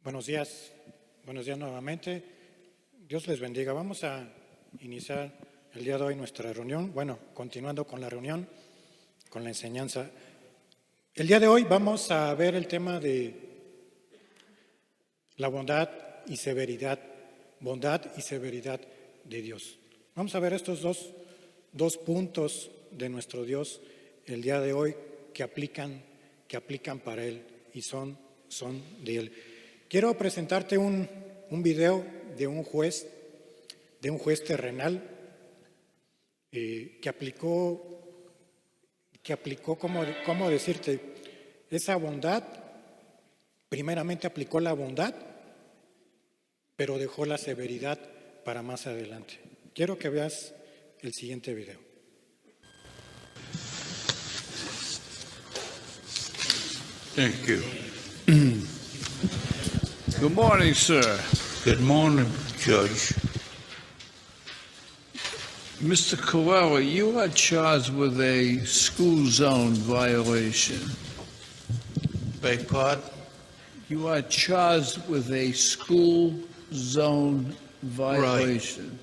Buenos días nuevamente. Dios les bendiga. Vamos a iniciar el día de hoy nuestra reunión. Continuando con la reunión, con la enseñanza. El día de hoy vamos a ver el tema de la bondad y severidad de Dios. Vamos a ver estos dos puntos de nuestro Dios el día de hoy que aplican para Él y son de Él. Quiero presentarte un video de un juez terrenal que aplicó, ¿cómo decirte? Esa bondad, primeramente aplicó la bondad, pero dejó la severidad para más adelante. Quiero que veas el siguiente video. Thank you. Good morning, sir. Good morning, Judge. Mr. Coelho, you are charged with a school zone violation. Beg pardon? You are charged with a school zone violation,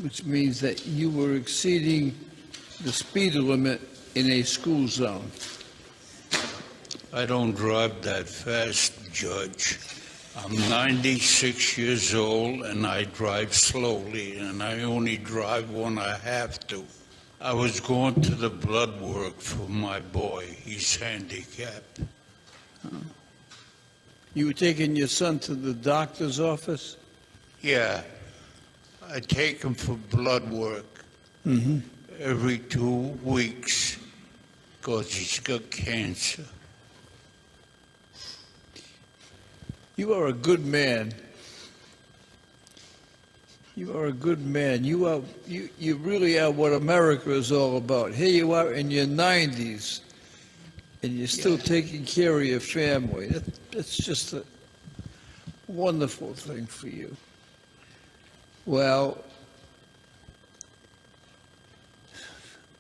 which means that you were exceeding the speed limit in a school zone. I don't drive that fast, Judge. I'm 96 years old and I drive slowly, and I only drive when I have to. I was going to the blood work for my boy. He's handicapped. You were taking your son to the doctor's office? Yeah, I take him for blood work every 2 weeks because he's got cancer. You are a good man. You are a good man. You really are what America is all about. Here you are in your 90s, and you're still taking care of your family. That's just a wonderful thing for you. Well,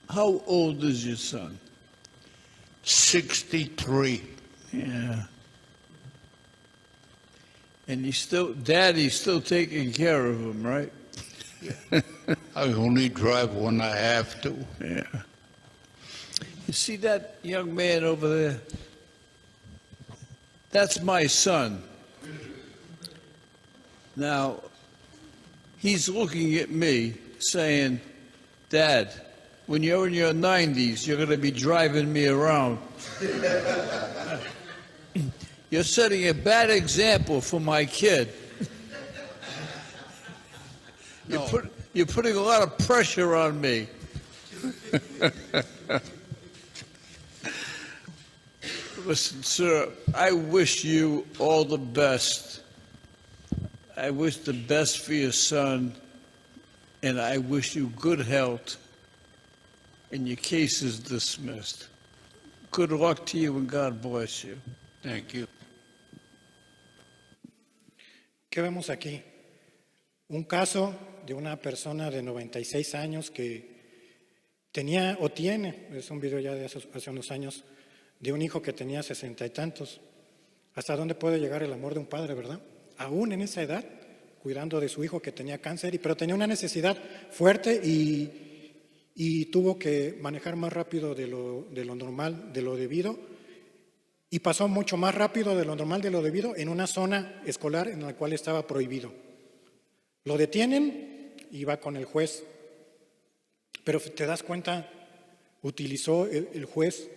how old is your son? 63. Yeah. And Daddy's still taking care of him, right? I only drive when I have to. Yeah. You see that young man over there? That's my son. Now, he's looking at me saying, Dad, when you're in your 90s, you're going to be driving me around. You're setting a bad example for my kid. You're putting a lot of pressure on me. Listen, sir, I wish you all the best. I wish the best for your son, and I wish you good health, and your case is dismissed. Good luck to you, and God bless you. Thank you. ¿Qué vemos aquí? Un caso de una persona de 96 años que tenía o tiene, es un video ya de hace unos años, de un hijo que tenía 60 y tantos. ¿Hasta dónde puede llegar el amor de un padre, verdad? Aún en esa edad, cuidando de su hijo que tenía cáncer, pero tenía una necesidad fuerte y tuvo que manejar más rápido de lo normal, de lo debido. Y pasó mucho más rápido de lo normal, de lo debido, en una zona escolar en la cual estaba prohibido. Lo detienen y va con el juez. Pero te das cuenta, utilizó el juez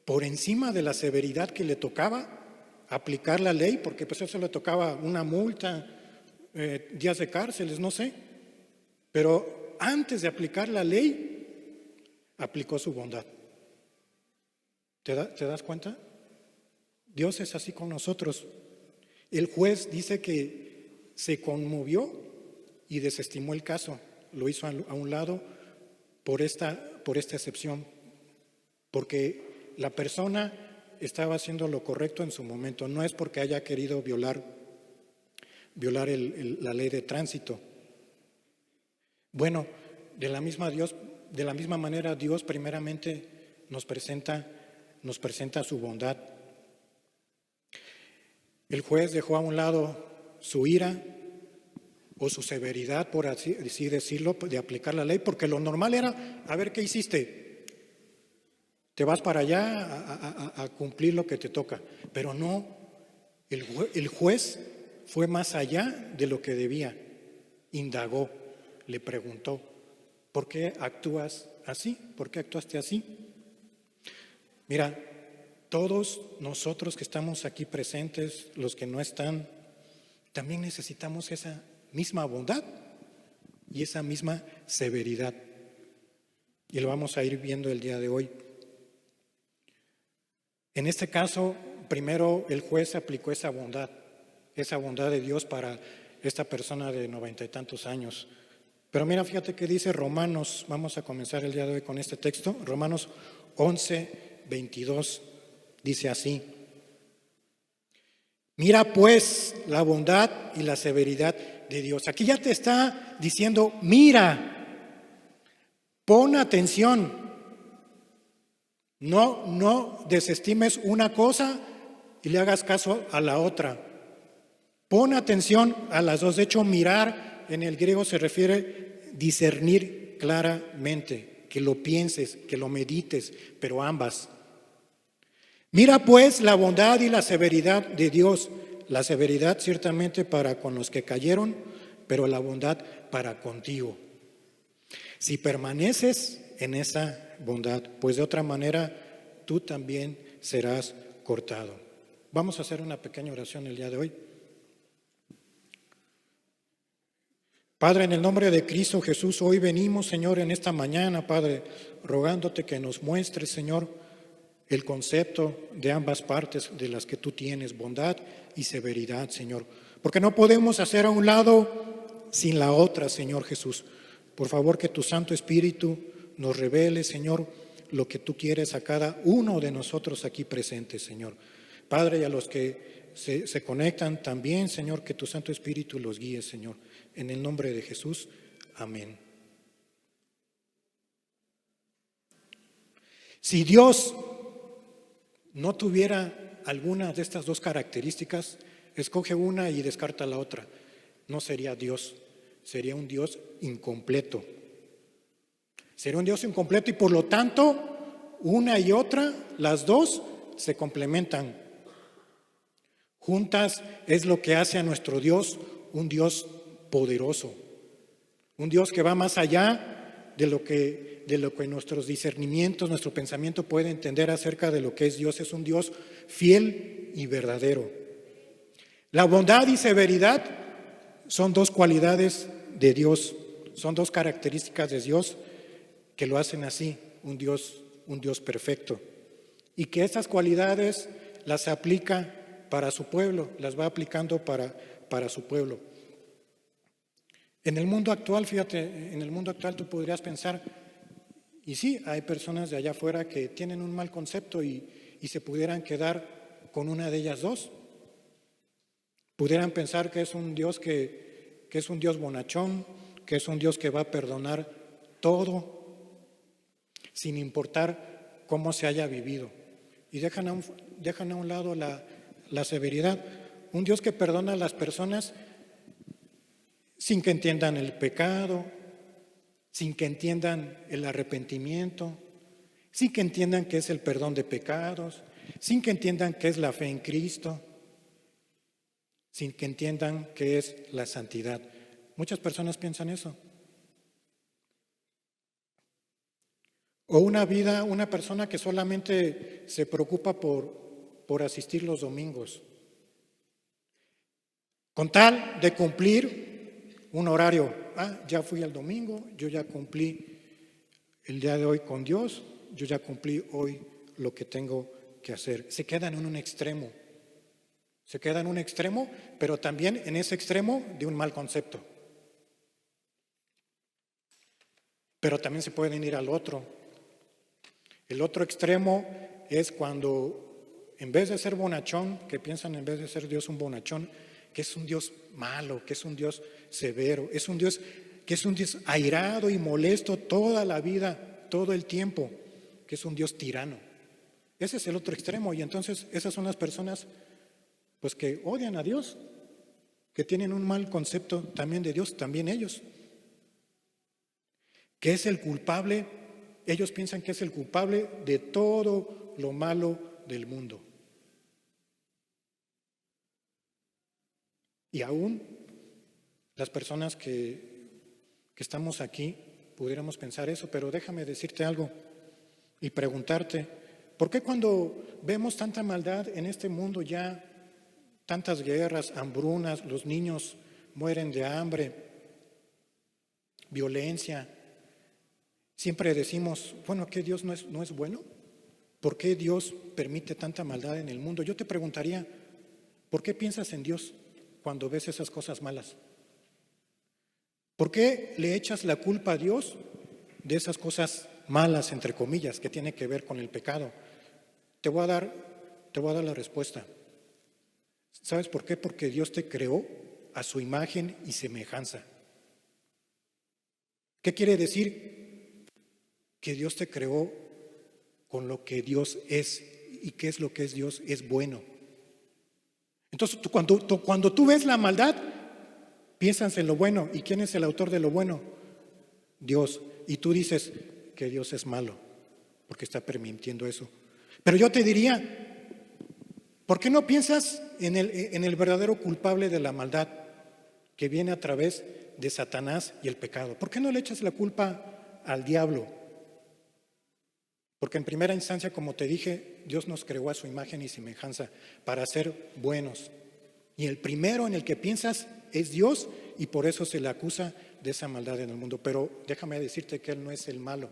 por encima de la severidad que le tocaba aplicar la ley, porque pues eso le tocaba una multa, días de cárceles, no sé. Pero antes de aplicar la ley, aplicó su bondad. ¿Te das cuenta? Dios es así con nosotros. El juez dice que se conmovió y desestimó el caso. Lo hizo a un lado por esta excepción, porque la persona estaba haciendo lo correcto en su momento. No es porque haya querido violar la ley de tránsito. Bueno, de la misma manera Dios primeramente nos presenta su bondad. El juez dejó a un lado su ira o su severidad, por así decirlo, de aplicar la ley, porque lo normal era, a ver qué hiciste, te vas para allá a cumplir lo que te toca. Pero no, el juez fue más allá de lo que debía, indagó, le preguntó, ¿por qué actúas así? ¿Por qué actuaste así? Mira, todos nosotros que estamos aquí presentes, los que no están, también necesitamos esa misma bondad y esa misma severidad. Y lo vamos a ir viendo el día de hoy. En este caso, primero el juez aplicó esa bondad de Dios para esta persona de 90 y tantos años. Pero mira, fíjate que dice Romanos, vamos a comenzar el día de hoy con este texto, Romanos 11:22, dice así: mira pues la bondad y la severidad de Dios. Aquí ya te está diciendo, mira, pon atención. No desestimes una cosa y le hagas caso a la otra. Pon atención a las dos. De hecho, mirar en el griego se refiere a discernir claramente, que lo pienses, que lo medites, pero ambas. Mira pues la bondad y la severidad de Dios. La severidad ciertamente para con los que cayeron, pero la bondad para contigo. Si permaneces en esa bondad, pues de otra manera tú también serás cortado. Vamos a hacer una pequeña oración el día de hoy. Padre, en el nombre de Cristo Jesús, hoy venimos, Señor, en esta mañana, Padre, rogándote que nos muestres, Señor, el concepto de ambas partes de las que tú tienes, bondad y severidad, Señor. Porque no podemos hacer a un lado sin la otra, Señor Jesús. Por favor, que tu Santo Espíritu nos revele, Señor, lo que tú quieres a cada uno de nosotros aquí presentes, Señor. Padre, y a los que se conectan también, Señor, que tu Santo Espíritu los guíe, Señor. En el nombre de Jesús, amén. Si Dios no tuviera alguna de estas dos características, escoge una y descarta la otra. No sería Dios, sería un Dios incompleto. Sería un Dios incompleto y por lo tanto, una y otra, las dos, se complementan. Juntas es lo que hace a nuestro Dios un Dios poderoso, un Dios que va más allá de lo que nuestros discernimientos, nuestro pensamiento puede entender acerca de lo que es Dios. Es un Dios fiel y verdadero. La bondad y severidad son dos cualidades de Dios, son dos características de Dios que lo hacen así, un Dios perfecto. Y que esas cualidades las aplica para su pueblo, las va aplicando para su pueblo. En el mundo actual, fíjate, en el mundo actual tú podrías pensar, y sí, hay personas de allá afuera que tienen un mal concepto y se pudieran quedar con una de ellas dos. Pudieran pensar que es un Dios que es un Dios bonachón, que es un Dios que va a perdonar todo, sin importar cómo se haya vivido. Y dejan a un lado la severidad. Un Dios que perdona a las personas sin que entiendan el pecado, sin que entiendan el arrepentimiento, sin que entiendan qué es el perdón de pecados, sin que entiendan qué es la fe en Cristo, sin que entiendan qué es la santidad. Muchas personas piensan eso. O una persona que solamente se preocupa por asistir los domingos, con tal de cumplir un horario. Ya fui el domingo, yo ya cumplí el día de hoy con Dios, yo ya cumplí hoy lo que tengo que hacer. Se quedan en un extremo. Se queda en un extremo, pero también en ese extremo de un mal concepto. Pero también se pueden ir al otro. El otro extremo es cuando, en vez de ser bonachón, que piensan en vez de ser Dios un bonachón, que es un Dios malo, que es un Dios severo, es un Dios que es un Dios airado y molesto toda la vida, todo el tiempo, que es un Dios tirano. Ese es el otro extremo y entonces esas son las personas Pues que odian a Dios, que tienen un mal concepto también de Dios, también ellos. Que es el culpable, ellos piensan que es el culpable de todo lo malo del mundo. Y aún las personas que estamos aquí pudiéramos pensar eso, pero déjame decirte algo y preguntarte, ¿por qué cuando vemos tanta maldad en este mundo ya, tantas guerras, hambrunas, los niños mueren de hambre, violencia, siempre decimos, bueno, ¿qué Dios no es bueno? ¿Por qué Dios permite tanta maldad en el mundo? Yo te preguntaría, ¿por qué piensas en Dios cuando ves esas cosas malas? ¿Por qué le echas la culpa a Dios de esas cosas malas, entre comillas, que tiene que ver con el pecado? Te voy a dar la respuesta. ¿Sabes por qué? Porque Dios te creó a su imagen y semejanza. ¿Qué quiere decir? Que Dios te creó con lo que Dios es. ¿Y qué es lo que es Dios? Es bueno. Entonces, cuando tú ves la maldad, piensas en lo bueno. ¿Y quién es el autor de lo bueno? Dios. Y tú dices que Dios es malo, porque está permitiendo eso. Pero yo te diría, ¿por qué no piensas en el verdadero culpable de la maldad que viene a través de Satanás y el pecado? ¿Por qué no le echas la culpa al diablo? Porque en primera instancia, como te dije, Dios nos creó a su imagen y semejanza para ser buenos. Y el primero en el que piensas es Dios, y por eso se le acusa de esa maldad en el mundo. Pero déjame decirte que Él no es el malo.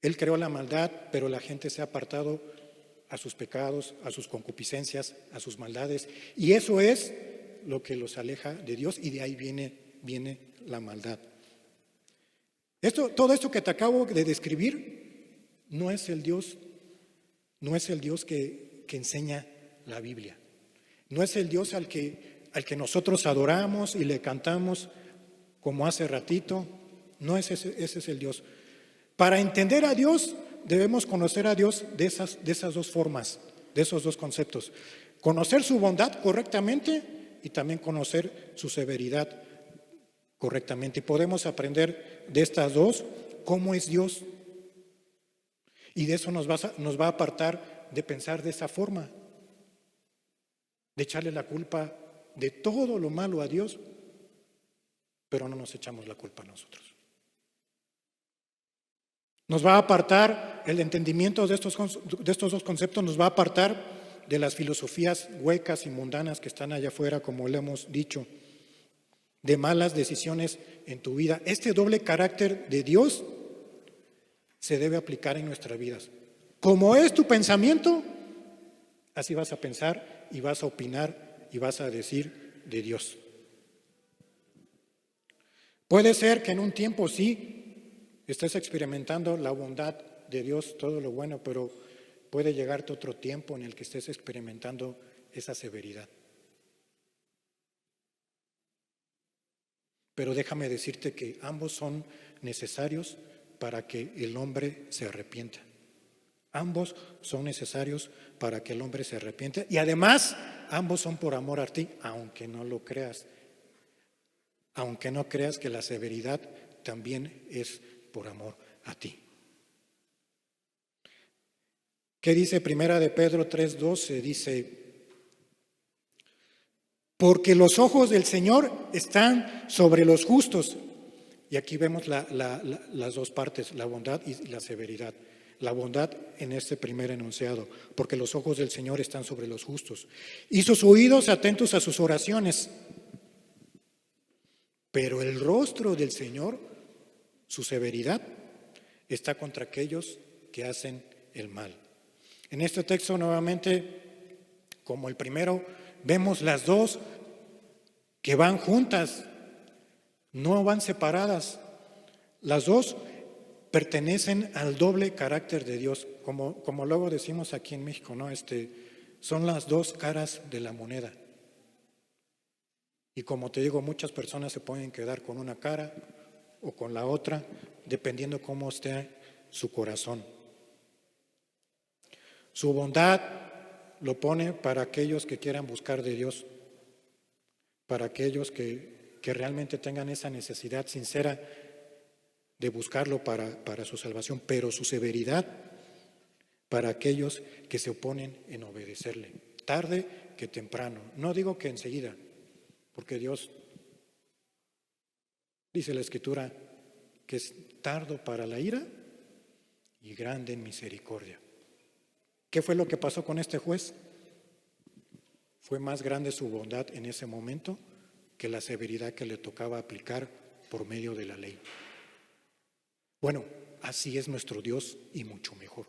Él creó la maldad, pero la gente se ha apartado a sus pecados, a sus concupiscencias, a sus maldades. Y eso es lo que los aleja de Dios, y de ahí viene la maldad. Todo esto que te acabo de describir no es el Dios que enseña la Biblia. No es el Dios al que nosotros adoramos y le cantamos como hace ratito. No es ese es el Dios. Para entender a Dios debemos conocer a Dios de esas dos formas, de esos dos conceptos. Conocer su bondad correctamente y también conocer su severidad correctamente. Y podemos aprender de estas dos cómo es Dios. Y de eso nos va a apartar de pensar de esa forma, de echarle la culpa de todo lo malo a Dios, pero no nos echamos la culpa a nosotros. Nos va a apartar el entendimiento de estos dos conceptos, nos va a apartar de las filosofías huecas y mundanas que están allá afuera, como le hemos dicho, de malas decisiones en tu vida. Este doble carácter de Dios se debe aplicar en nuestras vidas. Como es tu pensamiento, así vas a pensar y vas a opinar y vas a decir de Dios. Puede ser que en un tiempo sí estés experimentando la bondad de Dios, todo lo bueno, pero puede llegarte otro tiempo en el que estés experimentando esa severidad. Pero déjame decirte que ambos son necesarios para que el hombre se arrepienta. Ambos son necesarios para que el hombre se arrepienta. Y además, ambos son por amor a ti, aunque no lo creas. Aunque no creas que la severidad también es por amor a ti. ¿Qué dice Primera de Pedro 3:12? Dice: porque los ojos del Señor están sobre los justos. Y aquí vemos las dos partes, la bondad y la severidad. La bondad en este primer enunciado, porque los ojos del Señor están sobre los justos. Y sus oídos atentos a sus oraciones. Pero el rostro del Señor, su severidad, está contra aquellos que hacen el mal. En este texto nuevamente, como el primero, vemos las dos que van juntas, no van separadas. Las dos pertenecen al doble carácter de Dios, como luego decimos aquí en México, ¿no? Son las dos caras de la moneda. Y como te digo, muchas personas se pueden quedar con una cara o con la otra, dependiendo cómo esté su corazón. Su bondad lo pone para aquellos que quieran buscar de Dios, para aquellos que realmente tengan esa necesidad sincera de buscarlo para su salvación, pero su severidad para aquellos que se oponen en obedecerle, tarde que temprano. No digo que enseguida, porque Dios, dice la Escritura, que es tardo para la ira y grande en misericordia. ¿Qué fue lo que pasó con este juez? Fue más grande su bondad en ese momento que la severidad que le tocaba aplicar por medio de la ley. Bueno, así es nuestro Dios y mucho mejor.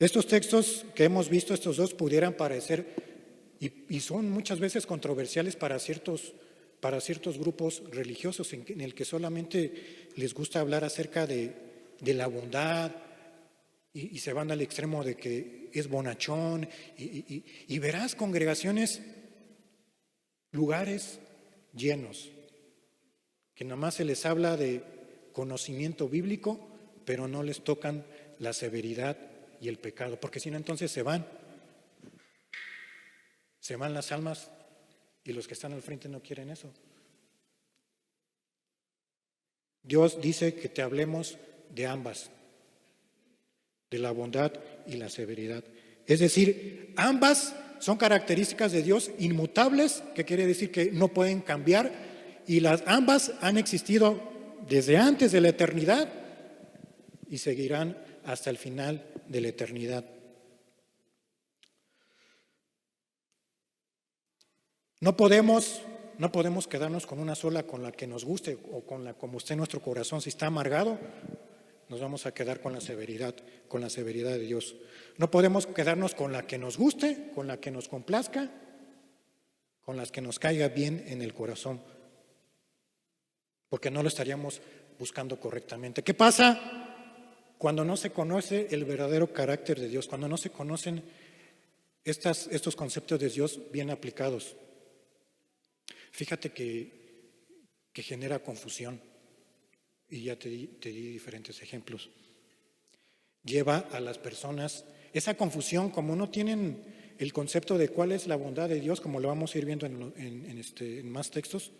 Estos textos que hemos visto, estos dos, pudieran parecer, y son muchas veces controversiales para ciertos grupos religiosos en el que solamente les gusta hablar acerca de la bondad y se van al extremo de que es bonachón y verás congregaciones, lugares llenos, que nada más se les habla de conocimiento bíblico, pero no les tocan la severidad y el pecado, porque si no entonces se van las almas y los que están al frente no quieren eso. Dios dice que te hablemos de ambas, de la bondad y la severidad. Es decir, ambas son características de Dios inmutables, que quiere decir que no pueden cambiar, y ambas han existido desde antes de la eternidad y seguirán hasta el final de la eternidad. No podemos quedarnos con una sola, con la que nos guste o con la como esté nuestro corazón. Si está amargado, nos vamos a quedar con la severidad de Dios. No podemos quedarnos con la que nos guste, con la que nos complazca, con las que nos caiga bien en el corazón, porque no lo estaríamos buscando correctamente. ¿Qué pasa cuando no se conoce el verdadero carácter de Dios? Cuando no se conocen estos conceptos de Dios bien aplicados. Fíjate que genera confusión, y ya te di diferentes ejemplos. Lleva a las personas, esa confusión, como no tienen el concepto de cuál es la bondad de Dios, como lo vamos a ir viendo en más textos,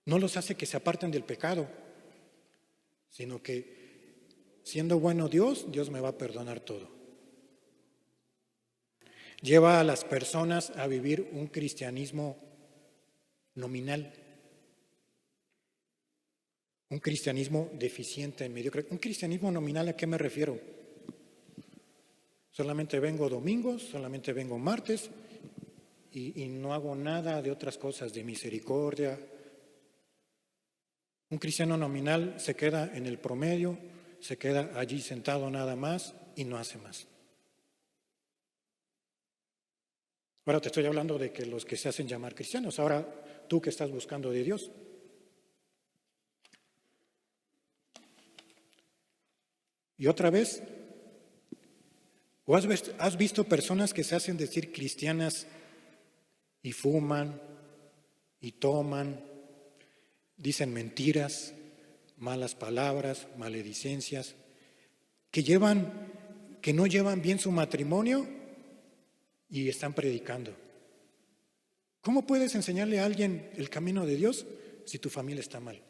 no los hace que se aparten del pecado, sino que siendo bueno Dios me va a perdonar todo. Lleva a las personas a vivir un cristianismo nominal, un cristianismo deficiente, mediocre. Un cristianismo nominal, ¿a qué me refiero? Solamente vengo domingos, solamente vengo martes y no hago nada de otras cosas, de misericordia. Un cristiano nominal se queda en el promedio, se queda allí sentado nada más y no hace más. Ahora te estoy hablando de que los que se hacen llamar cristianos. Ahora tú que estás buscando de Dios. Y otra vez, ¿o has visto personas que se hacen decir cristianas y fuman y toman, dicen mentiras, malas palabras, maledicencias, que no llevan bien su matrimonio y están predicando? ¿Cómo puedes enseñarle a alguien el camino de Dios si tu familia está mal?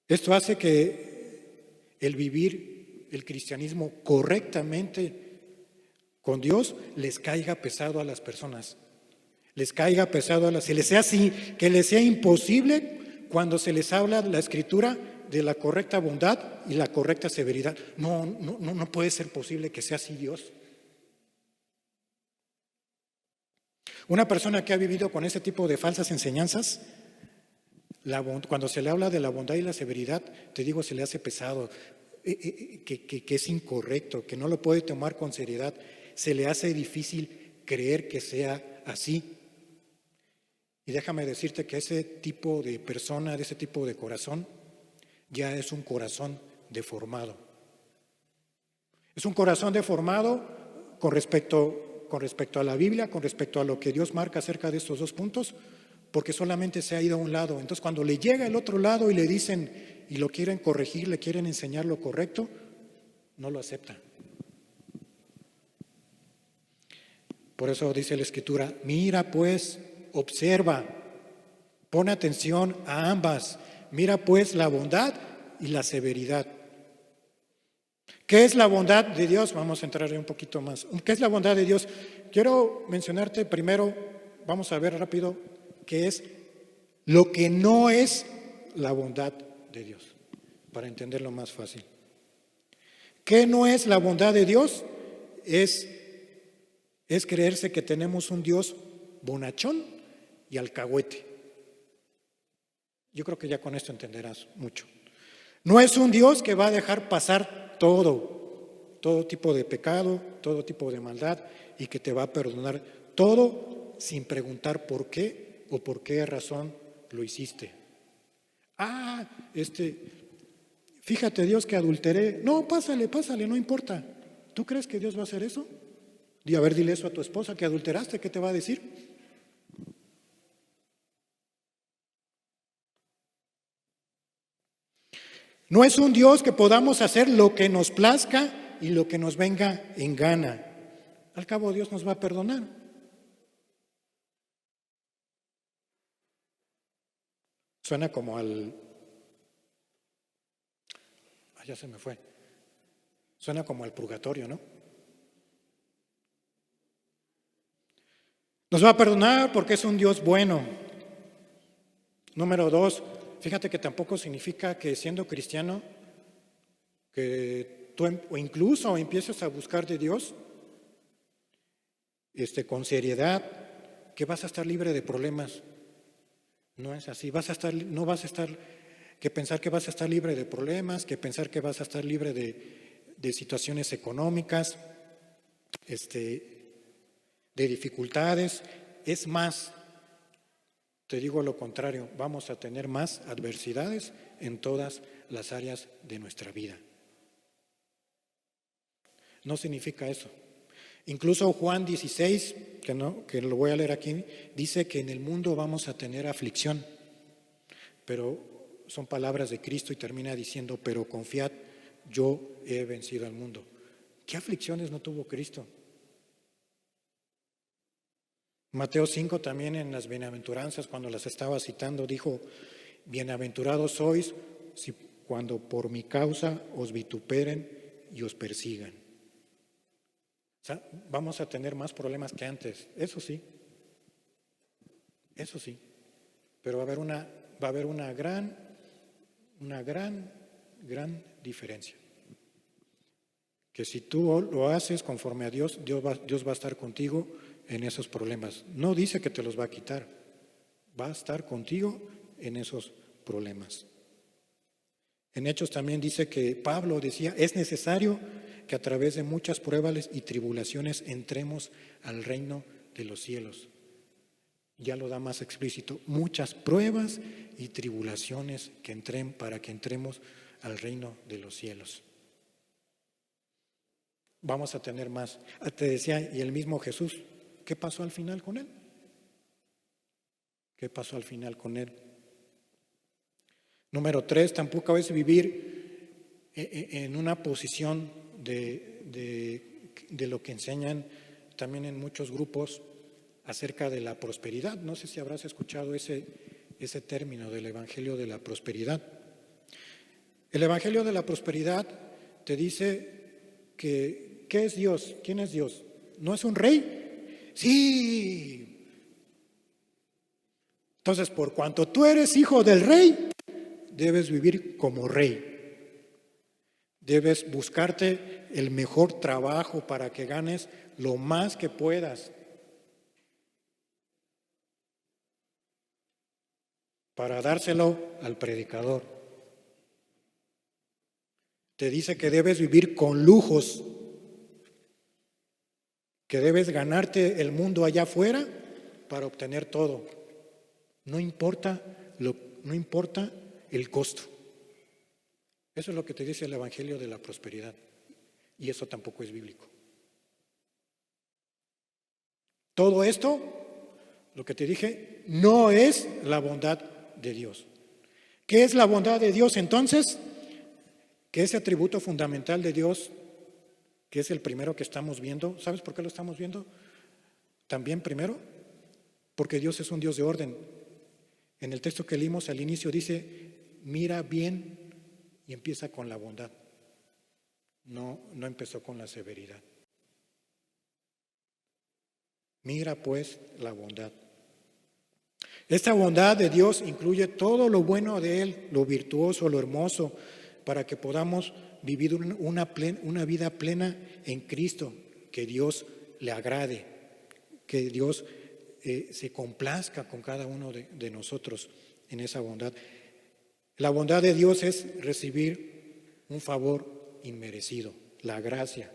Esto hace que el vivir el cristianismo correctamente con Dios les caiga pesado a las personas. Se les sea así, que les sea imposible cuando se les habla de la Escritura de la correcta bondad y la correcta severidad. No puede ser posible que sea así Dios. Una persona que ha vivido con ese tipo de falsas enseñanzas, cuando se le habla de la bondad y la severidad, te digo, se le hace pesado, que es incorrecto, que no lo puede tomar con seriedad, se le hace difícil creer que sea así. Y déjame decirte que ese tipo de persona, de ese tipo de corazón, ya es un corazón deformado. Es un corazón deformado con respecto a la Biblia, con respecto a lo que Dios marca acerca de estos dos puntos, porque solamente se ha ido a un lado. Entonces cuando le llega el otro lado y le dicen y lo quieren corregir, le quieren enseñar lo correcto, no lo acepta. Por eso dice la Escritura, mira pues, observa, pon atención a ambas, mira pues la bondad y la severidad. ¿Qué es la bondad de Dios? Vamos a entrar un poquito más. ¿Qué es la bondad de Dios? Quiero mencionarte primero, vamos a ver rápido, qué es lo que no es la bondad de Dios, para entenderlo más fácil. ¿Qué no es la bondad de Dios? Es creerse que tenemos un Dios bonachón y alcahuete. Yo creo que ya con esto entenderás mucho. No es un Dios que va a dejar pasar todo tipo de pecado, todo tipo de maldad, y que te va a perdonar todo sin preguntar por qué o por qué razón lo hiciste. Fíjate Dios que adulteré. No, pásale, no importa. ¿Tú crees que Dios va a hacer eso? A ver, dile eso a tu esposa, que adulteraste, ¿qué te va a decir? No es un Dios que podamos hacer lo que nos plazca y lo que nos venga en gana. Al cabo Dios nos va a perdonar. Suena como ya se me fue. Suena como al purgatorio, ¿no? Nos va a perdonar porque es un Dios bueno. Número 2, fíjate que tampoco significa que siendo cristiano, que tú o incluso empieces a buscar de Dios con seriedad, que vas a estar libre de problemas. No es así. No vas a estar, que pensar que vas a estar libre de problemas, que pensar que vas a estar libre de situaciones económicas, de dificultades. Es más, te digo lo contrario, vamos a tener más adversidades en todas las áreas de nuestra vida. No significa eso. Incluso Juan 16, que lo voy a leer aquí, dice que en el mundo vamos a tener aflicción, pero son palabras de Cristo y termina diciendo, pero confiad, yo he vencido al mundo. ¿Qué aflicciones no tuvo Cristo? Mateo 5 también en las bienaventuranzas, cuando las estaba citando, dijo, bienaventurados sois cuando por mi causa os vituperen y os persigan. O sea, vamos a tener más problemas que antes, eso sí, pero va a haber una gran diferencia. Que si tú lo haces conforme a Dios, Dios va a estar contigo en esos problemas. No dice que te los va a quitar, va a estar contigo en esos problemas. En Hechos también dice que Pablo decía, es necesario que a través de muchas pruebas y tribulaciones entremos al reino de los cielos. Ya lo da más explícito, muchas pruebas y tribulaciones para que entremos al reino de los cielos. Vamos a tener más. Te decía, y el mismo Jesús, ¿qué pasó al final con él? ¿Qué pasó al final con él? Número 3, tampoco es vivir en una posición de lo que enseñan también en muchos grupos acerca de la prosperidad. No sé si habrás escuchado ese término del Evangelio de la prosperidad. El Evangelio de la prosperidad te dice que ¿qué es Dios? ¿Quién es Dios? ¿No es un rey? Sí. Entonces, por cuanto tú eres hijo del rey, debes vivir como rey. Debes buscarte el mejor trabajo para que ganes lo más que puedas. Para dárselo al predicador. Te dice que debes vivir con lujos, que debes ganarte el mundo allá afuera para obtener todo. No importa el costo. Eso es lo que te dice el Evangelio de la prosperidad. Y eso tampoco es bíblico. Todo esto, lo que te dije, no es la bondad de Dios. ¿Qué es la bondad de Dios entonces? Que ese atributo fundamental de Dios, que es el primero que estamos viendo, ¿sabes por qué lo estamos viendo? También primero, porque Dios es un Dios de orden. En el texto que leímos al inicio dice, mira bien, y empieza con la bondad. No empezó con la severidad. Mira pues la bondad. Esta bondad de Dios incluye todo lo bueno de Él, lo virtuoso, lo hermoso, para que podamos vivir una vida plena en Cristo, que Dios le agrade, que Dios se complazca con cada uno de nosotros en esa bondad. La bondad de Dios es recibir un favor inmerecido, la gracia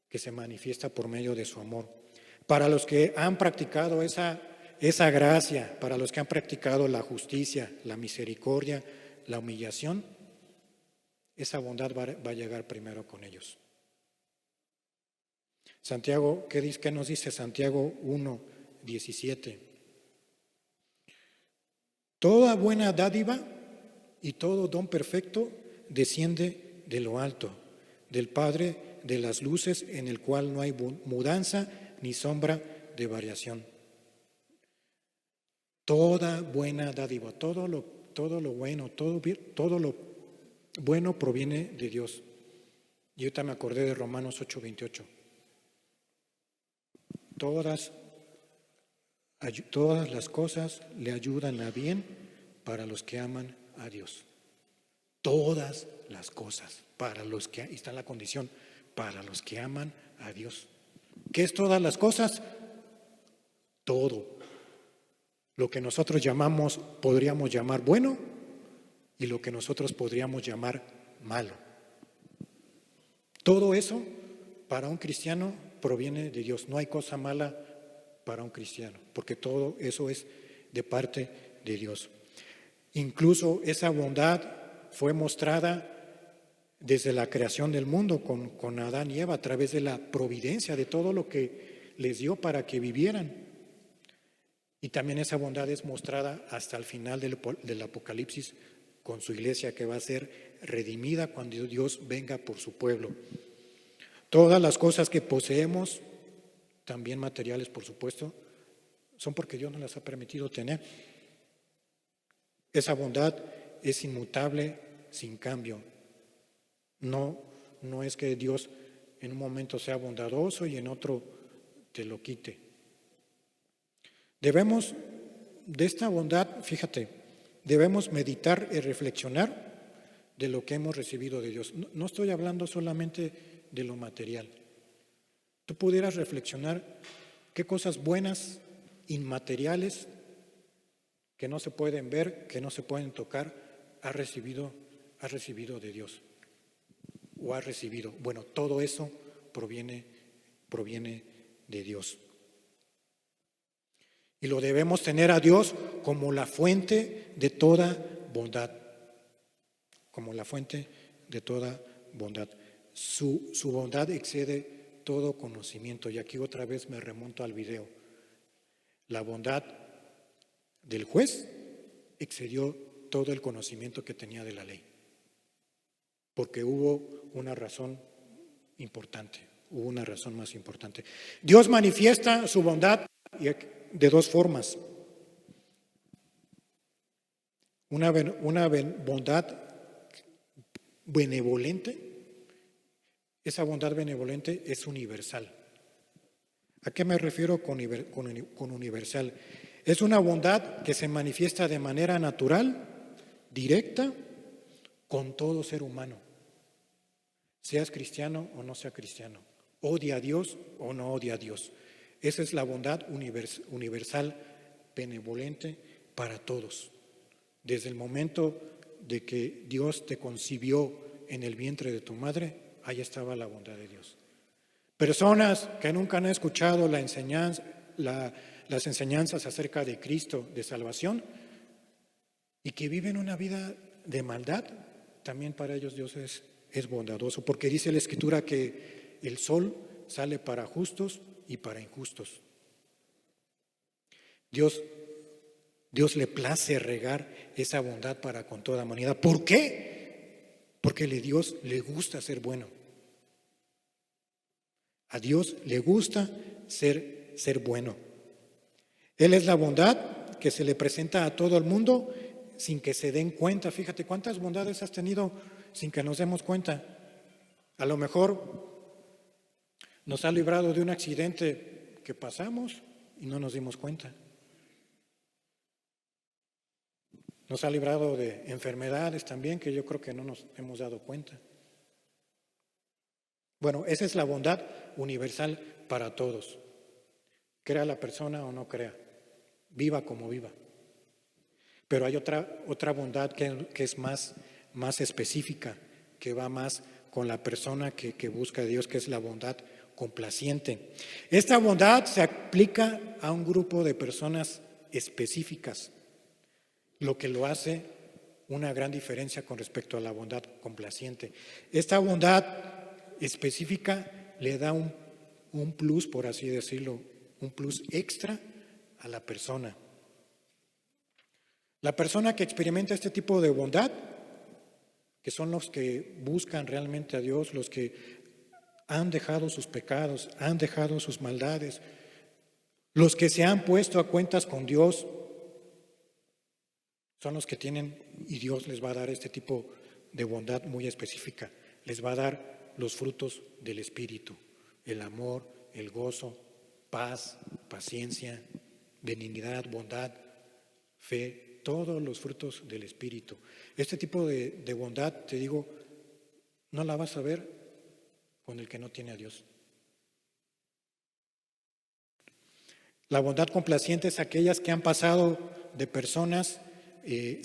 que se manifiesta por medio de su amor. Para los que han practicado esa gracia, para los que han practicado la justicia, la misericordia, la humillación, esa bondad va a llegar primero con ellos. Santiago, ¿qué nos dice Santiago 1:17? Toda buena dádiva y todo don perfecto desciende de lo alto, del Padre de las luces, en el cual no hay mudanza ni sombra de variación. Toda buena dádiva, todo lo bueno, todo lo bueno proviene de Dios. Y ahorita me acordé de Romanos 8:28. Todas las cosas le ayudan a bien para los que aman a Dios. Todas las cosas, para los que, ahí está la condición, para los que aman a Dios. ¿Qué es todas las cosas? Todo. Lo que nosotros podríamos llamar bueno y lo que nosotros podríamos llamar malo. Todo eso para un cristiano proviene de Dios. No hay cosa mala para un cristiano, porque todo eso es de parte de Dios. Incluso esa bondad fue mostrada desde la creación del mundo con Adán y Eva, a través de la providencia, de todo lo que les dio para que vivieran. Y también esa bondad es mostrada hasta el final del Apocalipsis con su iglesia, que va a ser redimida cuando Dios venga por su pueblo. Todas las cosas que poseemos, también materiales por supuesto, son porque Dios nos las ha permitido tener. Esa bondad es inmutable, sin cambio. No es que Dios en un momento sea bondadoso y en otro te lo quite. Debemos de esta bondad, fíjate, debemos meditar y reflexionar de lo que hemos recibido de Dios. No estoy hablando solamente de lo material. Tú pudieras reflexionar qué cosas buenas, inmateriales, que no se pueden ver, que no se pueden tocar, has recibido de Dios. O has recibido. Bueno, todo eso proviene de Dios. Y lo debemos tener a Dios como la fuente de toda bondad. Como la fuente de toda bondad. Su bondad excede todo conocimiento. Y aquí otra vez me remonto al video. La bondad del juez excedió todo el conocimiento que tenía de la ley. Porque hubo una razón importante, hubo una razón más importante. Dios manifiesta su bondad de dos formas. Una bondad benevolente. Esa bondad benevolente es universal. ¿A qué me refiero con universal? Es una bondad que se manifiesta de manera natural, directa, con todo ser humano. Seas cristiano o no sea cristiano. Odia a Dios o no odia a Dios. Esa es la bondad universal, benevolente para todos. Desde el momento de que Dios te concibió en el vientre de tu madre, ahí estaba la bondad de Dios. Personas que nunca han escuchado las enseñanzas acerca de Cristo, de salvación, y que viven una vida de maldad, también para ellos Dios es bondadoso, porque dice la Escritura que el sol sale para justos y para injustos. Dios Dios le place regar esa bondad para con toda humanidad. ¿Por qué? Porque a Dios le gusta ser bueno. A Dios le gusta ser bueno. Él es la bondad que se le presenta a todo el mundo sin que se den cuenta. Fíjate cuántas bondades has tenido sin que nos demos cuenta. A lo mejor nos ha librado de un accidente que pasamos y no nos dimos cuenta. Nos ha librado de enfermedades también que yo creo que no nos hemos dado cuenta. Bueno, esa es la bondad universal para todos. Crea la persona o no crea, viva como viva. Pero hay otra bondad que es más específica, que va más con la persona que busca a Dios, que es la bondad complaciente. Esta bondad se aplica a un grupo de personas específicas, lo que lo hace una gran diferencia con respecto a la bondad complaciente. Esta bondad específica le da un plus, por así decirlo, un plus extra a la persona. La persona que experimenta este tipo de bondad, que son los que buscan realmente a Dios, los que han dejado sus pecados, han dejado sus maldades, los que se han puesto a cuentas con Dios, son los que tienen, y Dios les va a dar este tipo de bondad muy específica. Les va a dar los frutos del Espíritu, el amor, el gozo, paz, paciencia, benignidad, bondad, fe, todos los frutos del Espíritu. Este tipo de bondad, te digo, no la vas a ver con el que no tiene a Dios. La bondad complaciente es aquellas que han pasado de personas, de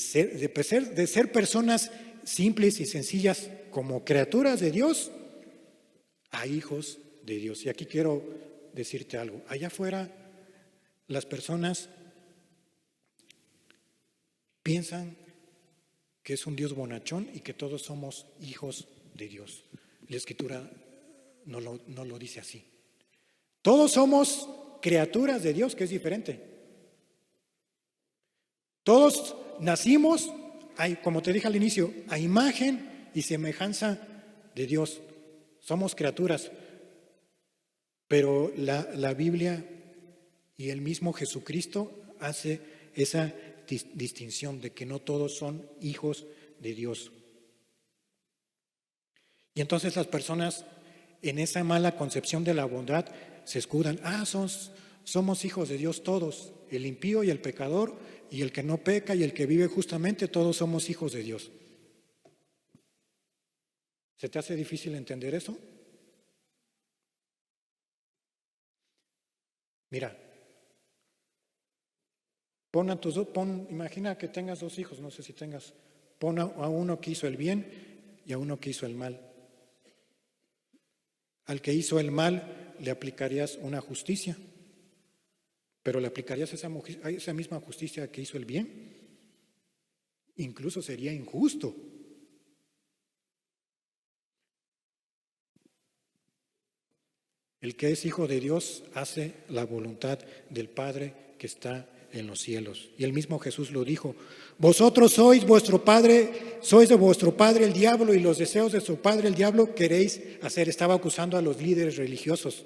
ser personas simples y sencillas como criaturas de Dios a hijos de Dios. Y aquí quiero decirte algo. Allá afuera las personas piensan que es un Dios bonachón y que todos somos hijos de Dios. La Escritura no lo dice así. Todos somos criaturas de Dios, que es diferente. Todos nacimos, como te dije al inicio, a imagen y semejanza de Dios. Somos criaturas. Pero la Biblia y el mismo Jesucristo hace esa distinción de que no todos son hijos de Dios. Y entonces las personas en esa mala concepción de la bondad se escudan. Somos hijos de Dios todos, el impío y el pecador, y el que no peca y el que vive justamente, todos somos hijos de Dios. ¿Se te hace difícil entender eso? Mira, imagina que tengas dos hijos, no sé si tengas, pon a uno que hizo el bien y a uno que hizo el mal. Al que hizo el mal le aplicarías una justicia, pero le aplicarías esa misma justicia que hizo el bien. Incluso sería injusto. El que es hijo de Dios hace la voluntad del Padre que está en los cielos. Y el mismo Jesús lo dijo: vosotros sois de vuestro padre el diablo, y los deseos de su padre el diablo queréis hacer. Estaba acusando a los líderes religiosos.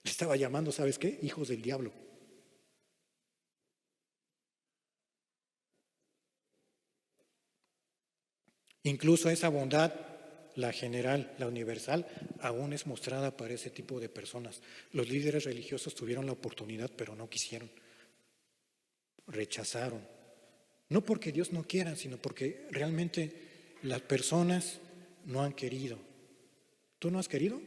Le estaba llamando, ¿sabes qué? Hijos del diablo. Incluso esa bondad, la general, la universal, aún es mostrada para ese tipo de personas. Los líderes religiosos tuvieron la oportunidad, pero no quisieron. Rechazaron. No porque Dios no quiera, sino porque realmente las personas no han querido. ¿Tú no has querido?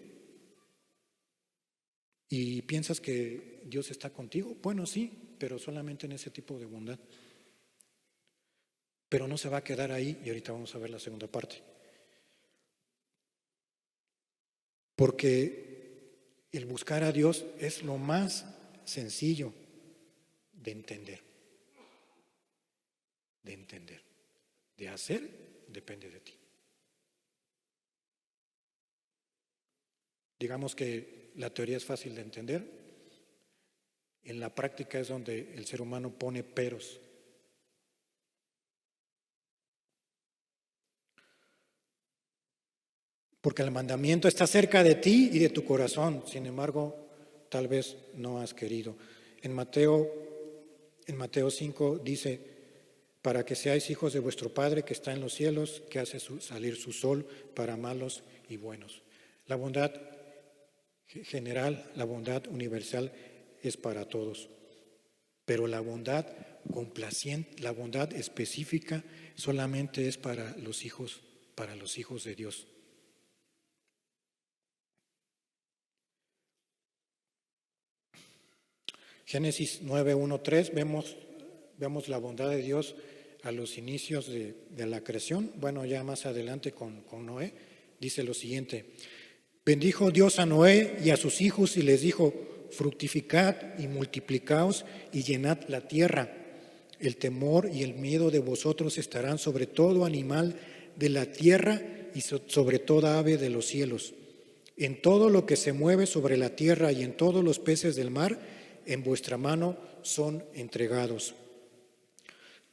¿Y piensas que Dios está contigo? Bueno, sí, pero solamente en ese tipo de bondad. Pero no se va a quedar ahí, y ahorita vamos a ver la segunda parte. Porque el buscar a Dios es lo más sencillo de entender. De hacer depende de ti. Digamos que la teoría es fácil de entender. En la práctica es donde el ser humano pone peros porque el mandamiento está cerca de ti y de tu corazón, sin embargo, tal vez no has querido. En Mateo 5 dice, para que seáis hijos de vuestro Padre que está en los cielos, que hace salir su sol para malos y buenos. La bondad general, la bondad universal es para todos, pero la bondad complaciente, la bondad específica solamente es para los hijos de Dios. Génesis 9:1-3 vemos la bondad de Dios a los inicios de la creación. Bueno, ya más adelante con Noé, dice lo siguiente: bendijo Dios a Noé y a sus hijos y les dijo, fructificad y multiplicaos y llenad la tierra. El temor y el miedo de vosotros estarán sobre todo animal de la tierra y sobre toda ave de los cielos. En todo lo que se mueve sobre la tierra y en todos los peces del mar, en vuestra mano son entregados.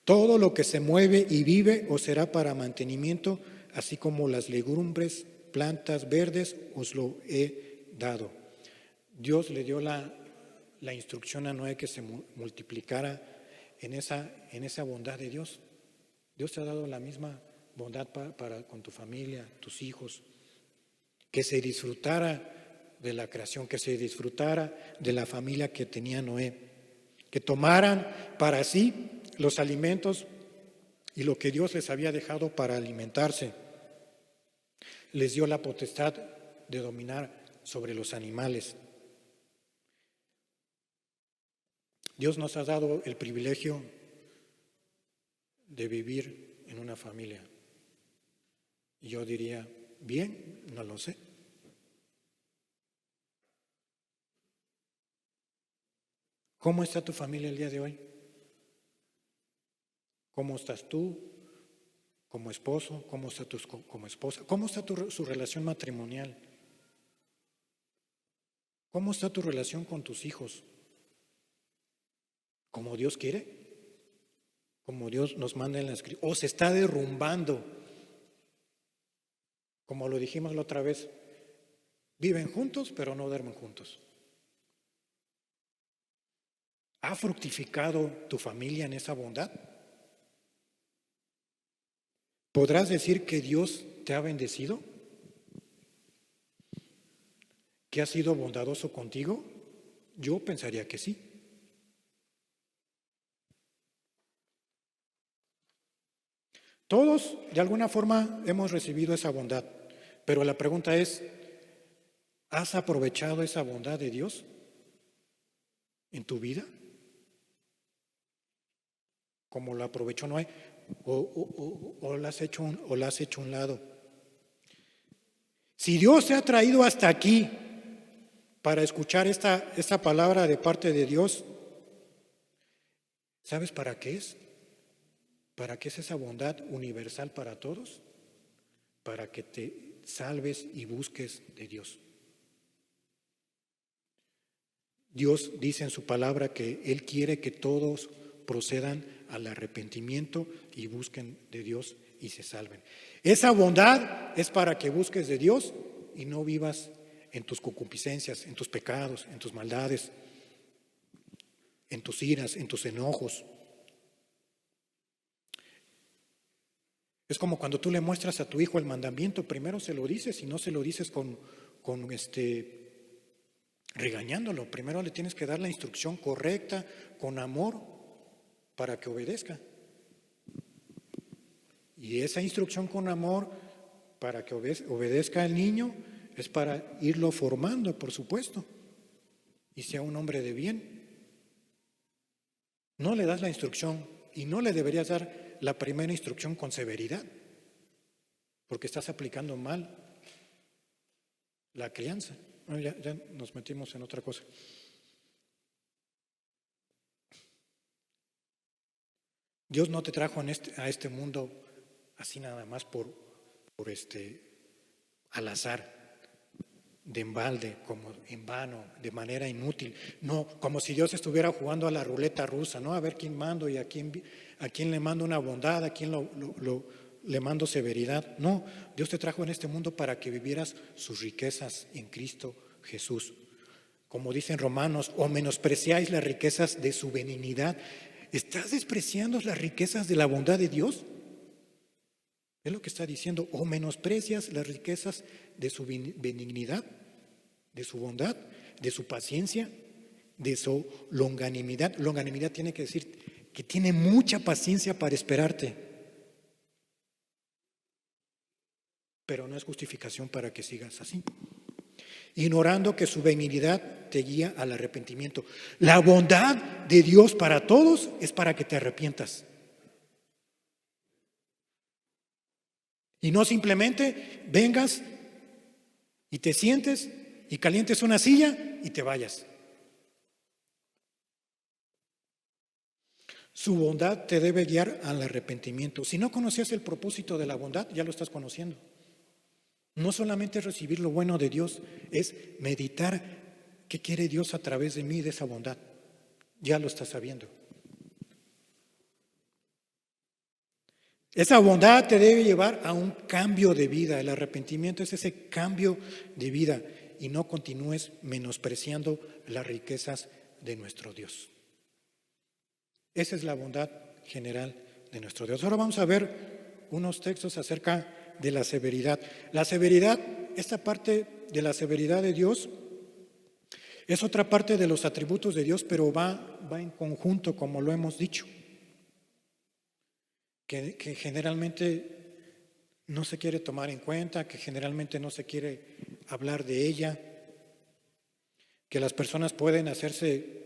Todo lo que se mueve y vive os será para mantenimiento, así como las legumbres, plantas verdes os lo he dado. Dios le dio la instrucción a Noé que se multiplicara en esa bondad de Dios. Dios te ha dado la misma bondad para con tu familia, tus hijos, que se disfrutara de la creación, que se disfrutara de la familia que tenía Noé, que tomaran para sí los alimentos y lo que Dios les había dejado para alimentarse. Les dio la potestad de dominar sobre los animales. Dios nos ha dado el privilegio de vivir en una familia. Y yo diría, bien, no lo sé. ¿Cómo está tu familia el día de hoy? ¿Cómo estás tú como esposo? ¿Cómo está tú como esposa? ¿Cómo está su relación matrimonial? ¿Cómo está tu relación con tus hijos? ¿Como Dios quiere? ¿Como Dios nos manda en la Escritura? ¿O se está derrumbando? Como lo dijimos la otra vez, viven juntos pero no duermen juntos. ¿Ha fructificado tu familia en esa bondad? ¿Podrás decir que Dios te ha bendecido? ¿Que ha sido bondadoso contigo? Yo pensaría que sí. Todos, de alguna forma, hemos recibido esa bondad, pero la pregunta es, ¿has aprovechado esa bondad de Dios en tu vida? Como lo aprovechó Noé, o la has hecho a un lado. Si Dios te ha traído hasta aquí para escuchar esta palabra de parte de Dios, ¿sabes para qué es? ¿Para qué es esa bondad universal para todos? Para que te salves y busques de Dios. Dios dice en su palabra que Él quiere que todos procedan al arrepentimiento y busquen de Dios y se salven. Esa bondad es para que busques de Dios y no vivas en tus concupiscencias, en tus pecados, en tus maldades, en tus iras, en tus enojos. Es como cuando tú le muestras a tu hijo el mandamiento, primero se lo dices y no se lo dices regañándolo. Primero le tienes que dar la instrucción correcta, con amor, para que obedezca. Y esa instrucción con amor, para que obedezca al niño, es para irlo formando, por supuesto, y sea un hombre de bien. No le das la instrucción y no le deberías dar la primera instrucción con severidad, porque estás aplicando mal la crianza. Bueno, ya nos metimos en otra cosa. Dios no te trajo a este mundo así nada más por al azar, de embalde, como en vano, de manera inútil. No, como si Dios estuviera jugando a la ruleta rusa, ¿no? A ver quién mando y a quién le mando una bondad, a quién le mando severidad. No, Dios te trajo en este mundo para que vivieras sus riquezas en Cristo Jesús. Como dicen Romanos, o menospreciáis las riquezas de su benignidad. ¿Estás despreciando las riquezas de la bondad de Dios? Es lo que está diciendo. O menosprecias las riquezas de su benignidad, de su bondad, de su paciencia, de su longanimidad. Longanimidad tiene que decir que tiene mucha paciencia para esperarte, pero no es justificación para que sigas así. Ignorando que su benignidad te guía al arrepentimiento. La bondad de Dios para todos es para que te arrepientas. Y no simplemente vengas y te sientes y calientes una silla y te vayas. Su bondad te debe guiar al arrepentimiento. Si no conocías el propósito de la bondad, ya lo estás conociendo. No solamente recibir lo bueno de Dios, es meditar qué quiere Dios a través de mí, de esa bondad. Ya lo estás sabiendo. Esa bondad te debe llevar a un cambio de vida. El arrepentimiento es ese cambio de vida y no continúes menospreciando las riquezas de nuestro Dios. Esa es la bondad general de nuestro Dios. Ahora vamos a ver unos textos acerca de la severidad. La severidad, esta parte de la severidad de Dios, es otra parte de los atributos de Dios, pero va en conjunto, como lo hemos dicho. Que generalmente no se quiere tomar en cuenta, que generalmente no se quiere hablar de ella, que las personas pueden hacerse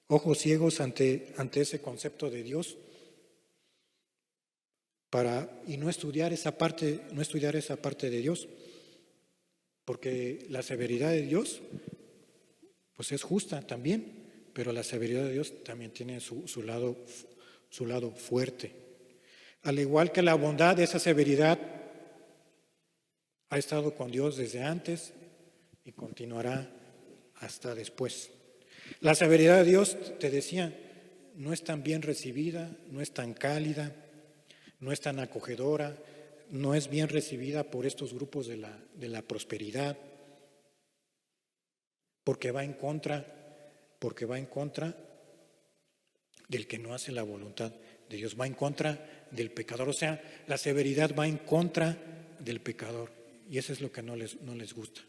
ojos ciegos ante ese concepto de Dios y no estudiar esa parte de Dios, porque la severidad de Dios pues es justa también, pero la severidad de Dios también tiene su lado fuerte. Al igual que la bondad, esa severidad ha estado con Dios desde antes y continuará hasta después. La severidad de Dios, te decía, no es tan bien recibida, no es tan cálida, no es tan acogedora, no es bien recibida por estos grupos de la prosperidad, porque va en contra del que no hace la voluntad de Dios, va en contra del pecador. O sea, la severidad va en contra del pecador y eso es lo que no les gusta.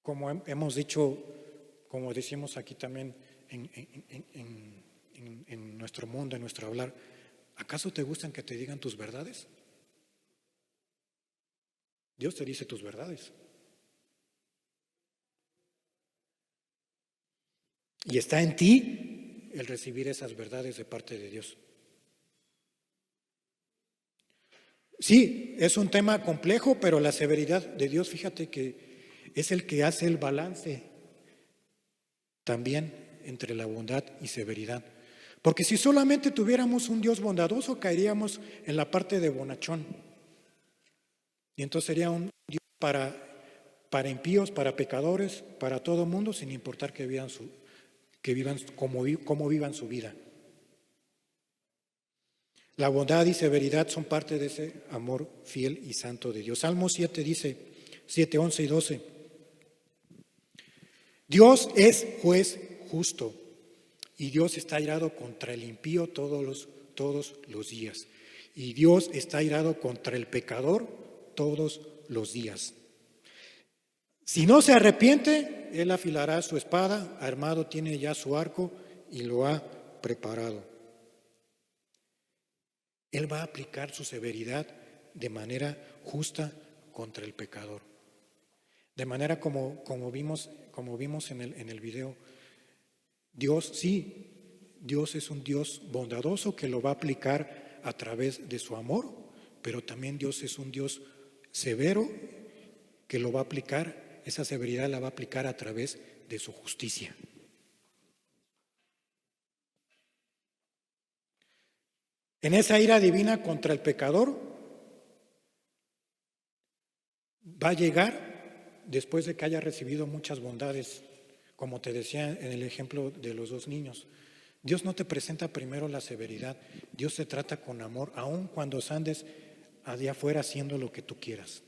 Como hemos dicho, como decimos aquí también en nuestro mundo, en nuestro hablar, ¿acaso te gustan que te digan tus verdades? Dios te dice tus verdades. Y está en ti el recibir esas verdades de parte de Dios. Sí, es un tema complejo, pero la severidad de Dios, fíjate que es el que hace el balance también entre la bondad y severidad. Porque si solamente tuviéramos un Dios bondadoso, caeríamos en la parte de bonachón. Y entonces sería un Dios para impíos, para pecadores, para todo mundo, sin importar que vivan cómo vivan su vida. La bondad y severidad son parte de ese amor fiel y santo de Dios. Salmo 7 dice, 7, 11 y 12. Dios es juez justo y Dios está airado contra el impío todos los días. Y Dios está airado contra el pecador todos los días. Si no se arrepiente, Él afilará su espada, armado tiene ya su arco y lo ha preparado. Él va a aplicar su severidad de manera justa contra el pecador. De manera como vimos en el video, Dios es un Dios bondadoso que lo va a aplicar a través de su amor, pero también Dios es un Dios severo que lo va a aplicar, esa severidad la va a aplicar a través de su justicia. En esa ira divina contra el pecador va a llegar después de que haya recibido muchas bondades, como te decía en el ejemplo de los dos niños. Dios no te presenta primero la severidad. Dios te trata con amor, aun cuando andes allá afuera haciendo lo que tú quieras.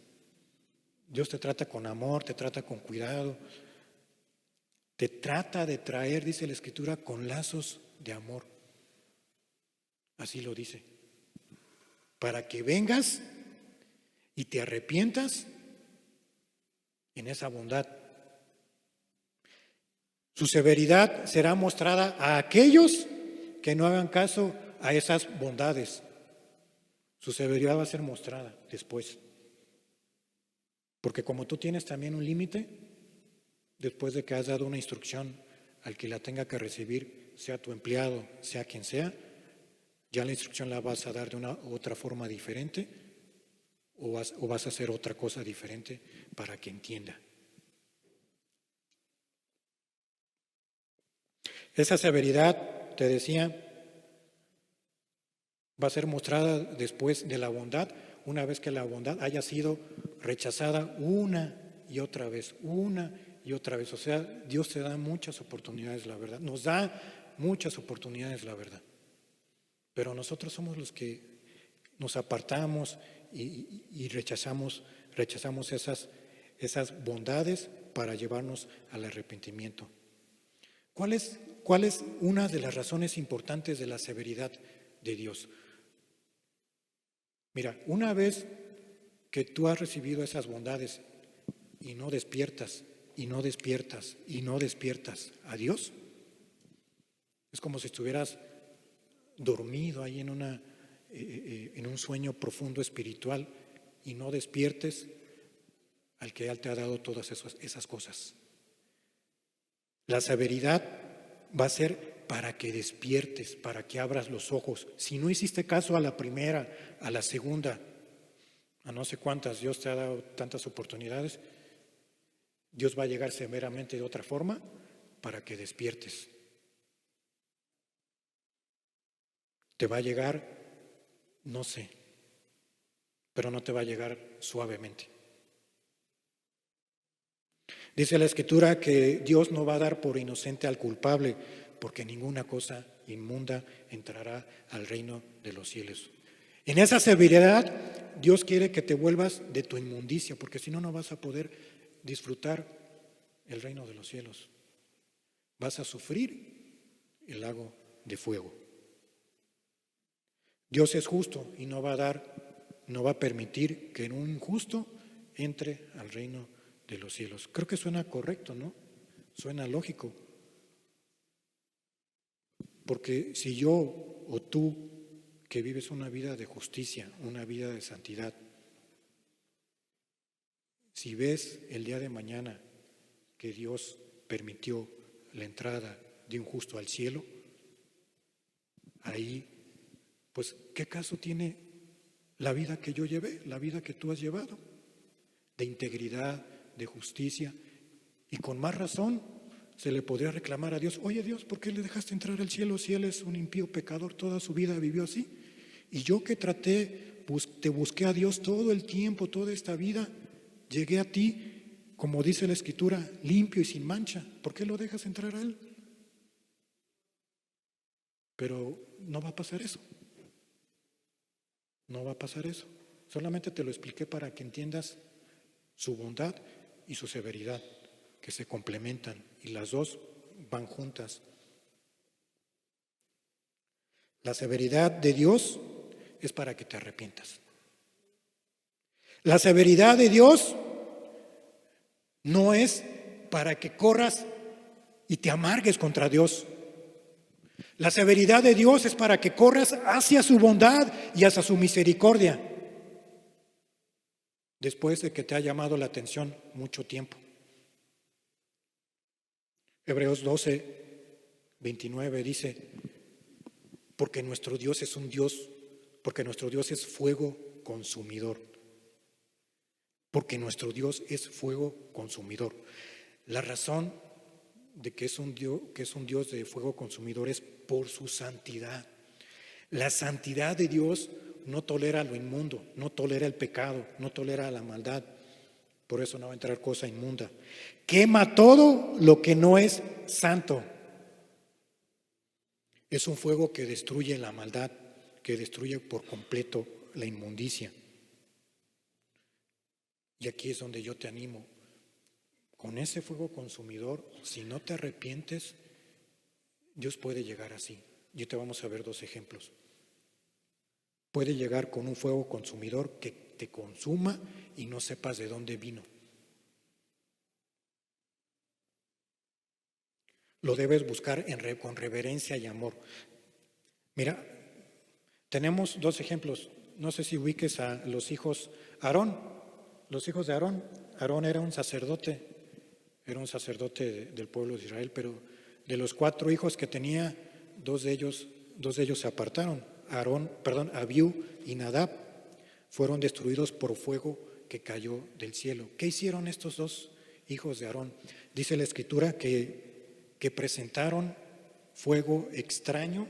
Dios te trata con amor, te trata con cuidado. Te trata de traer, dice la Escritura, con lazos de amor. Así lo dice. Para que vengas y te arrepientas en esa bondad. Su severidad será mostrada a aquellos que no hagan caso a esas bondades. Su severidad va a ser mostrada después. Porque como tú tienes también un límite, después de que has dado una instrucción al que la tenga que recibir, sea tu empleado, sea quien sea, ya la instrucción la vas a dar de una u otra forma diferente o vas a hacer otra cosa diferente para que entienda. Esa severidad, te decía, va a ser mostrada después de la bondad, una vez que la bondad haya sido rechazada una y otra vez. O sea, Dios te da muchas oportunidades, la verdad. Nos da muchas oportunidades, la verdad. Pero nosotros somos los que nos apartamos y rechazamos esas bondades para llevarnos al arrepentimiento. ¿Cuál es una de las razones importantes de la severidad de Dios? Mira, una vez que tú has recibido esas bondades y no despiertas a Dios, es como si estuvieras dormido ahí en un sueño profundo espiritual y no despiertes al que Él te ha dado todas esas cosas. La severidad va a ser para que despiertes, para que abras los ojos. Si no hiciste caso a la primera, a la segunda, a no sé cuántas, Dios te ha dado tantas oportunidades, Dios va a llegar severamente de otra forma para que despiertes. Te va a llegar, no sé, pero no te va a llegar suavemente. Dice la Escritura que Dios no va a dar por inocente al culpable, porque ninguna cosa inmunda entrará al reino de los cielos. En esa severidad, Dios quiere que te vuelvas de tu inmundicia, porque si no, no vas a poder disfrutar el reino de los cielos. Vas a sufrir el lago de fuego. Dios es justo y no va a permitir que un injusto entre al reino de los cielos. Creo que suena correcto, ¿no? Suena lógico. Porque si yo o tú que vives una vida de justicia, una vida de santidad, si ves el día de mañana que Dios permitió la entrada de un justo al cielo, ahí, pues, ¿qué caso tiene la vida que yo llevé, la vida que tú has llevado? De integridad, de justicia, y con más razón se le podría reclamar a Dios: oye Dios, ¿por qué le dejaste entrar al cielo si Él es un impío pecador, toda su vida vivió así? Y yo que te busqué a Dios todo el tiempo, toda esta vida, llegué a ti, como dice la Escritura, limpio y sin mancha. ¿Por qué lo dejas entrar a Él? Pero no va a pasar eso. No va a pasar eso. Solamente te lo expliqué para que entiendas su bondad y su severidad, que se complementan y las dos van juntas. La severidad de Dios es para que te arrepientas. La severidad de Dios no es para que corras y te amargues contra Dios. La severidad de Dios es para que corras hacia su bondad y hacia su misericordia, después de que te ha llamado la atención mucho tiempo. Hebreos 12:29 dice: porque nuestro Dios es fuego consumidor. Porque nuestro Dios es fuego consumidor. La razón de que es un Dios de fuego consumidor es por su santidad. La santidad de Dios no tolera lo inmundo, no tolera el pecado, no tolera la maldad. Por eso no va a entrar cosa inmunda. Quema todo lo que no es santo. Es un fuego que destruye la maldad, que destruye por completo la inmundicia. Y aquí es donde yo te animo. Con ese fuego consumidor, si no te arrepientes, Dios puede llegar así. Y te vamos a ver dos ejemplos. Puede llegar con un fuego consumidor que te consuma y no sepas de dónde vino. Lo debes buscar con reverencia y amor. Mira, tenemos dos ejemplos. No sé si ubiques a los hijos Aarón. Los hijos de Aarón. Aarón era un sacerdote del pueblo de Israel, pero de los 4 hijos que tenía, dos de ellos se apartaron. Abiú y Nadab fueron destruidos por fuego que cayó del cielo. ¿Qué hicieron estos 2 hijos de Aarón? Dice la Escritura que presentaron fuego extraño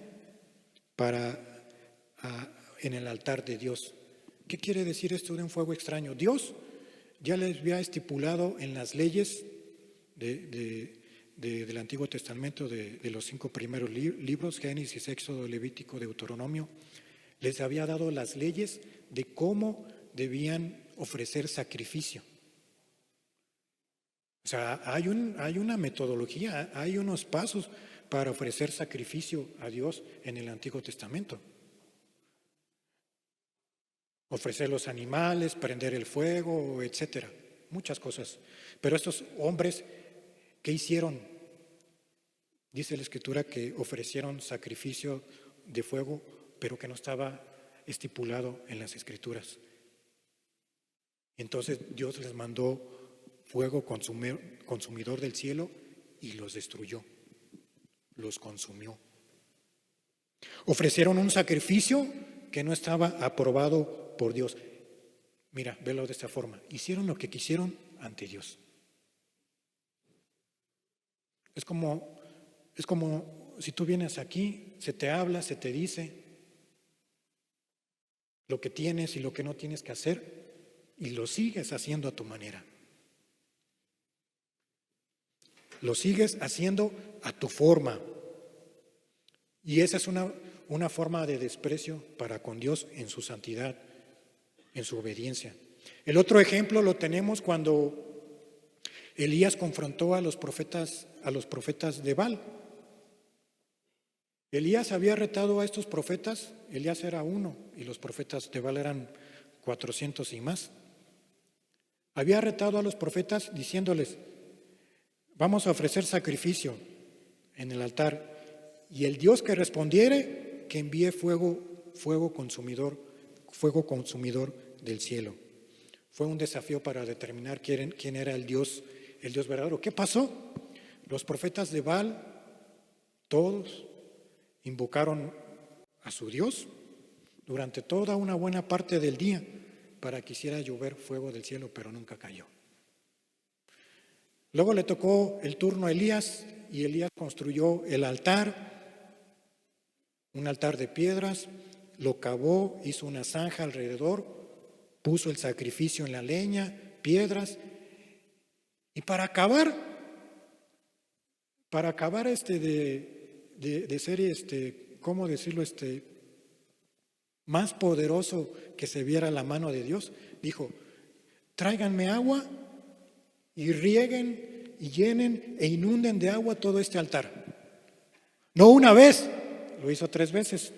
en el altar de Dios. ¿Qué quiere decir esto de un fuego extraño? Dios ya les había estipulado en las leyes del Antiguo Testamento, de los 5 primeros libros, Génesis, Éxodo, Levítico, Deuteronomio, les había dado las leyes de cómo debían ofrecer sacrificio. O sea, hay una metodología, hay unos pasos para ofrecer sacrificio a Dios en el Antiguo Testamento. Ofrecer los animales, prender el fuego, etcétera, muchas cosas. Pero estos hombres, ¿qué hicieron? Dice la Escritura que ofrecieron sacrificio de fuego, pero que no estaba estipulado en las Escrituras. Entonces Dios les mandó fuego consumidor del cielo y los destruyó, los consumió. Ofrecieron un sacrificio que no estaba aprobado por Dios. Mira, velo de esta forma. Hicieron lo que quisieron ante Dios. Es como si tú vienes aquí, se te habla, se te dice lo que tienes y lo que no tienes que hacer y lo sigues haciendo a tu manera. Lo sigues haciendo a tu forma. Y esa es una forma de desprecio para con Dios en su santidad, en su obediencia. El otro ejemplo lo tenemos cuando Elías confrontó a los profetas de Baal. Elías había retado a estos profetas, Elías era uno y los profetas de Baal eran 400 y más. Había retado a los profetas diciéndoles: vamos a ofrecer sacrificio en el altar y el Dios que respondiere, que envíe fuego consumidor del cielo. Fue un desafío para determinar quién era el Dios verdadero. ¿Qué pasó? Los profetas de Baal, todos, invocaron a su Dios durante toda una buena parte del día para que hiciera llover fuego del cielo, pero nunca cayó. Luego le tocó el turno a Elías y Elías construyó el altar, un altar de piedras, lo cavó, hizo una zanja alrededor, puso el sacrificio en la leña, piedras, y para acabar de ser ¿cómo decirlo? Más poderoso que se viera la mano de Dios, dijo: tráiganme agua y rieguen y llenen e inunden de agua todo este altar. No una vez, lo hizo 3 veces.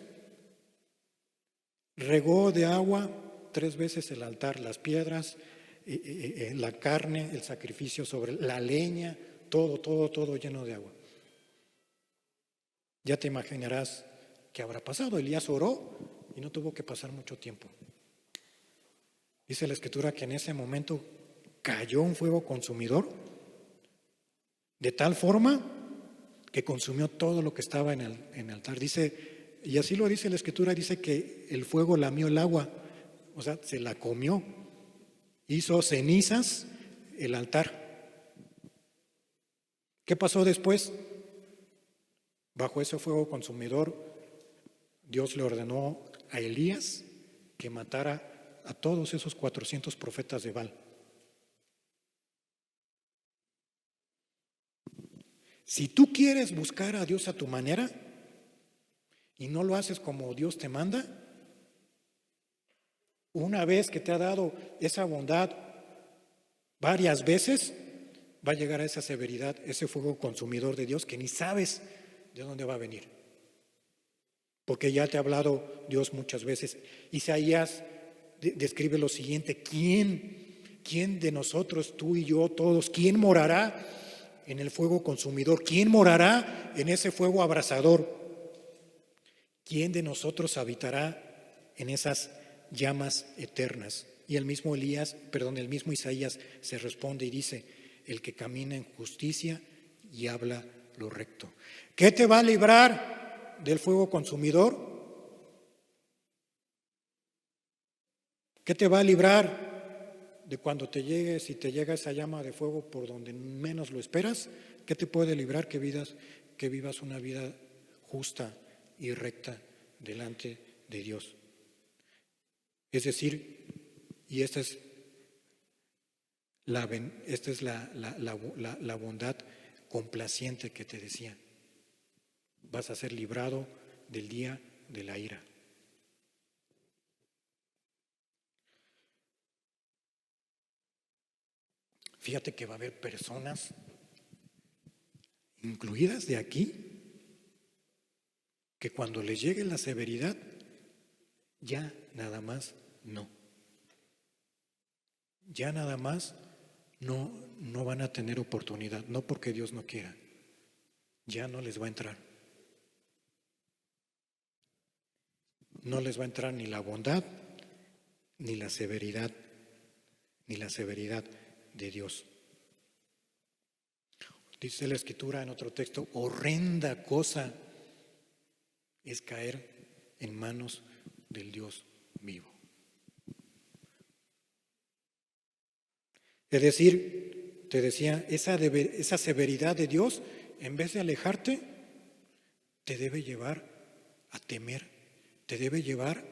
Regó de agua 3 veces el altar, las piedras, la carne, el sacrificio sobre la leña, todo lleno de agua. Ya te imaginarás qué habrá pasado. Elías oró y no tuvo que pasar mucho tiempo. Dice la Escritura que en ese momento cayó un fuego consumidor de tal forma que consumió todo lo que estaba en el altar. Dice, y así lo dice la Escritura, dice que el fuego lamió el agua, o sea, se la comió, hizo cenizas el altar. ¿Qué pasó después? Bajo ese fuego consumidor, Dios le ordenó a Elías que matara a todos esos 400 profetas de Baal. Si tú quieres buscar a Dios a tu manera, y no lo haces como Dios te manda, una vez que te ha dado esa bondad varias veces, va a llegar a esa severidad, ese fuego consumidor de Dios que ni sabes de dónde va a venir. Porque ya te ha hablado Dios muchas veces. Isaías describe lo siguiente: ¿Quién de nosotros, tú y yo, todos, quién morará en el fuego consumidor? ¿Quién morará en ese fuego abrasador? ¿Quién de nosotros habitará en esas llamas eternas? Y el mismo Isaías se responde y dice: el que camina en justicia y habla lo recto. ¿Qué te va a librar del fuego consumidor? ¿Qué te va a librar de cuando si te llega esa llama de fuego por donde menos lo esperas? ¿Qué te puede librar? Que vivas una vida justa y recta delante de Dios. Es decir, y esta es la bondad complaciente que te decía: vas a ser librado del día de la ira. Fíjate que va a haber personas incluidas de aquí que cuando les llegue la severidad, ya nada más no. Ya nada más no van a tener oportunidad, no porque Dios no quiera, ya no les va a entrar. No les va a entrar ni la bondad, ni la severidad de Dios. Dice la Escritura en otro texto: horrenda cosa es caer en manos del Dios vivo. Es decir, te decía, esa severidad de Dios, en vez de alejarte, te debe llevar a temer, te debe llevar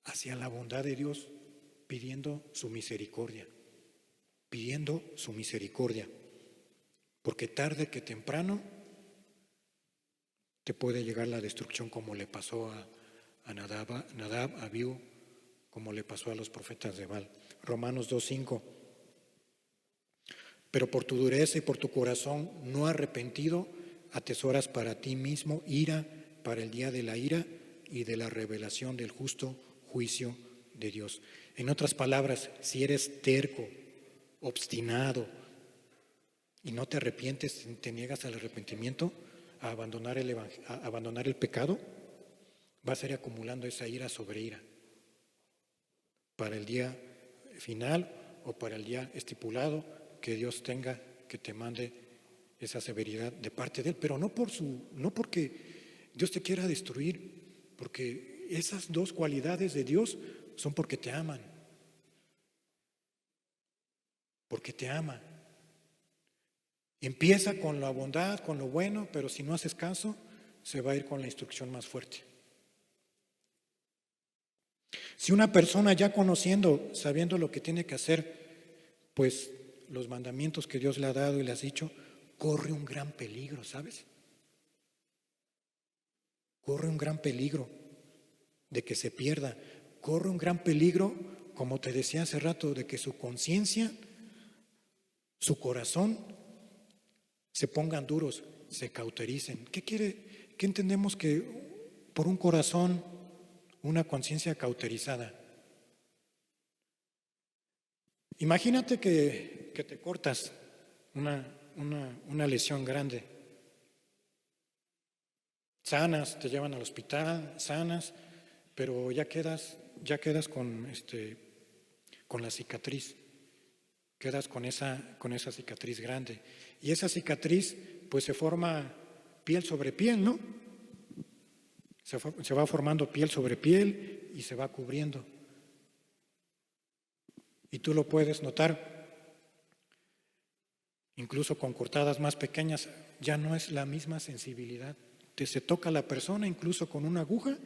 hacia la bondad de Dios, pidiendo su misericordia, porque tarde que temprano te puede llegar la destrucción, como le pasó a Nadab, a Abiú, como le pasó a los profetas de Baal. Romanos 2:5. Pero por tu dureza y por tu corazón no arrepentido, atesoras para ti mismo ira para el día de la ira y de la revelación del justo juicio de Dios. En otras palabras, si eres terco, obstinado y no te arrepientes, te niegas al arrepentimiento, a abandonar el pecado, vas a ir acumulando esa ira sobre ira para el día final o para el día estipulado que Dios tenga que te mande esa severidad de parte de Él, pero no porque Dios te quiera destruir, porque esas dos cualidades de Dios son porque te aman, porque te ama. Empieza con la bondad, con lo bueno, pero si no haces caso, se va a ir con la instrucción más fuerte. Si una persona ya conociendo, sabiendo lo que tiene que hacer, pues los mandamientos que Dios le ha dado y le has dicho, corre un gran peligro, ¿sabes? Corre un gran peligro de que se pierda. Corre un gran peligro, como te decía hace rato, de que su conciencia, su corazón, se pongan duros, se cautericen. ¿Qué entendemos que por un corazón, una conciencia cauterizada? Imagínate que te cortas una lesión grande. Sanas, te llevan al hospital, sanas, pero ya quedas con la cicatriz. Quedas con esa cicatriz grande. Y esa cicatriz, pues se forma piel sobre piel, ¿no? Se va formando piel sobre piel y se va cubriendo. Y tú lo puedes notar, incluso con cortadas más pequeñas, ya no es la misma sensibilidad. Se toca a la persona incluso con una aguja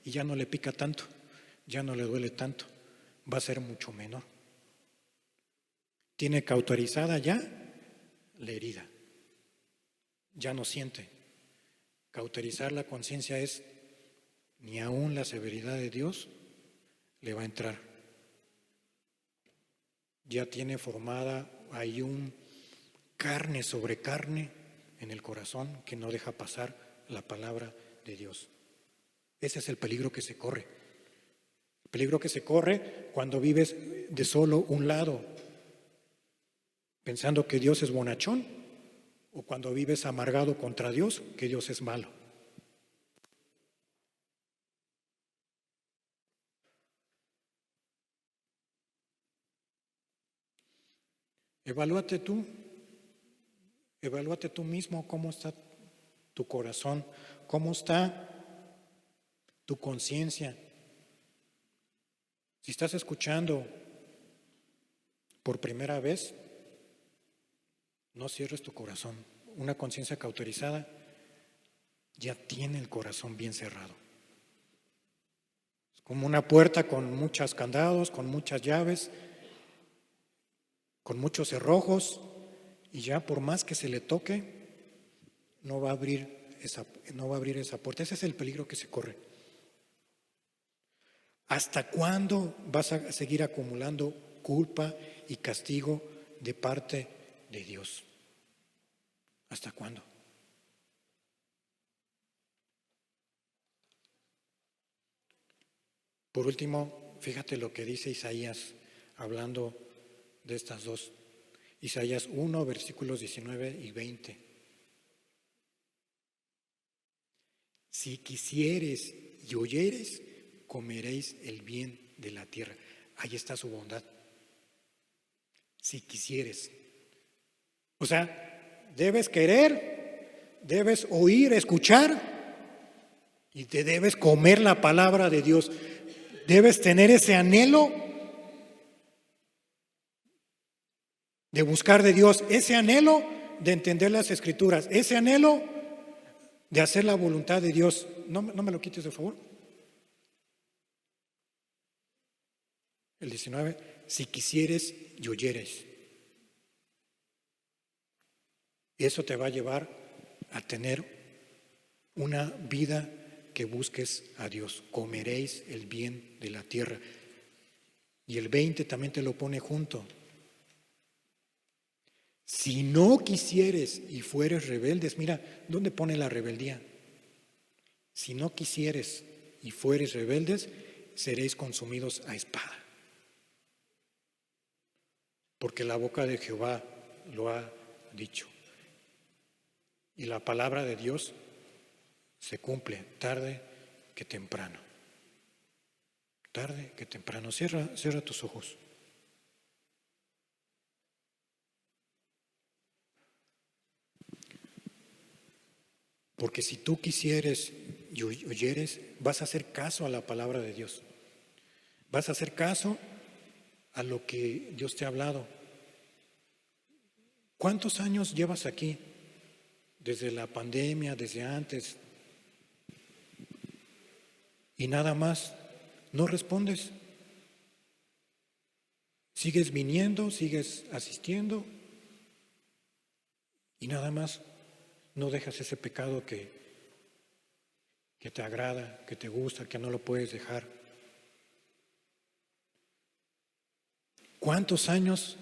y ya no le pica tanto, ya no le duele tanto, va a ser mucho menor. Tiene cauterizada ya la herida, ya no siente. Cauterizar la conciencia es, ni aún la severidad de Dios le va a entrar. Ya tiene formada ahí un carne sobre carne en el corazón que no deja pasar la palabra de Dios. Ese es el peligro que se corre. El peligro que se corre cuando vives de solo un lado, pensando que Dios es bonachón, o cuando vives amargado contra Dios, que Dios es malo. Evalúate tú mismo cómo está tu corazón, cómo está tu conciencia. Si estás escuchando por primera vez, no cierres tu corazón. Una conciencia cauterizada ya tiene el corazón bien cerrado. Es como una puerta con muchos candados, con muchas llaves, con muchos cerrojos, y ya por más que se le toque, no va a abrir esa puerta. Ese es el peligro que se corre. ¿Hasta cuándo vas a seguir acumulando culpa y castigo de parte de Dios? ¿Hasta cuándo? Por último, fíjate lo que dice Isaías, hablando de estas dos. Isaías 1, versículos 19 y 20. Si quisieres y oyeres, comeréis el bien de la tierra. Ahí está su bondad. Si quisieres. O sea, debes querer, debes oír, escuchar, y te debes comer la palabra de Dios. Debes tener ese anhelo de buscar de Dios, ese anhelo de entender las Escrituras, ese anhelo de hacer la voluntad de Dios. No me lo quites, de favor. El 19, si quisieres y oyeres. Eso te va a llevar a tener una vida que busques a Dios. Comeréis el bien de la tierra. Y el 20 también te lo pone junto. Si no quisieres y fueres rebeldes, mira, ¿dónde pone la rebeldía? Si no quisieres y fueres rebeldes, seréis consumidos a espada. Porque la boca de Jehová lo ha dicho. Y la palabra de Dios se cumple tarde que temprano. Tarde que temprano. Cierra tus ojos. Porque si tú quisieres y oyeres, vas a hacer caso a la palabra de Dios. Vas a hacer caso a lo que Dios te ha hablado. ¿Cuántos años llevas aquí? Desde la pandemia, desde antes. Y nada más, no respondes. Sigues viniendo, sigues asistiendo y nada más no dejas ese pecado que te agrada, que te gusta, que no lo puedes dejar. ¿Cuántos años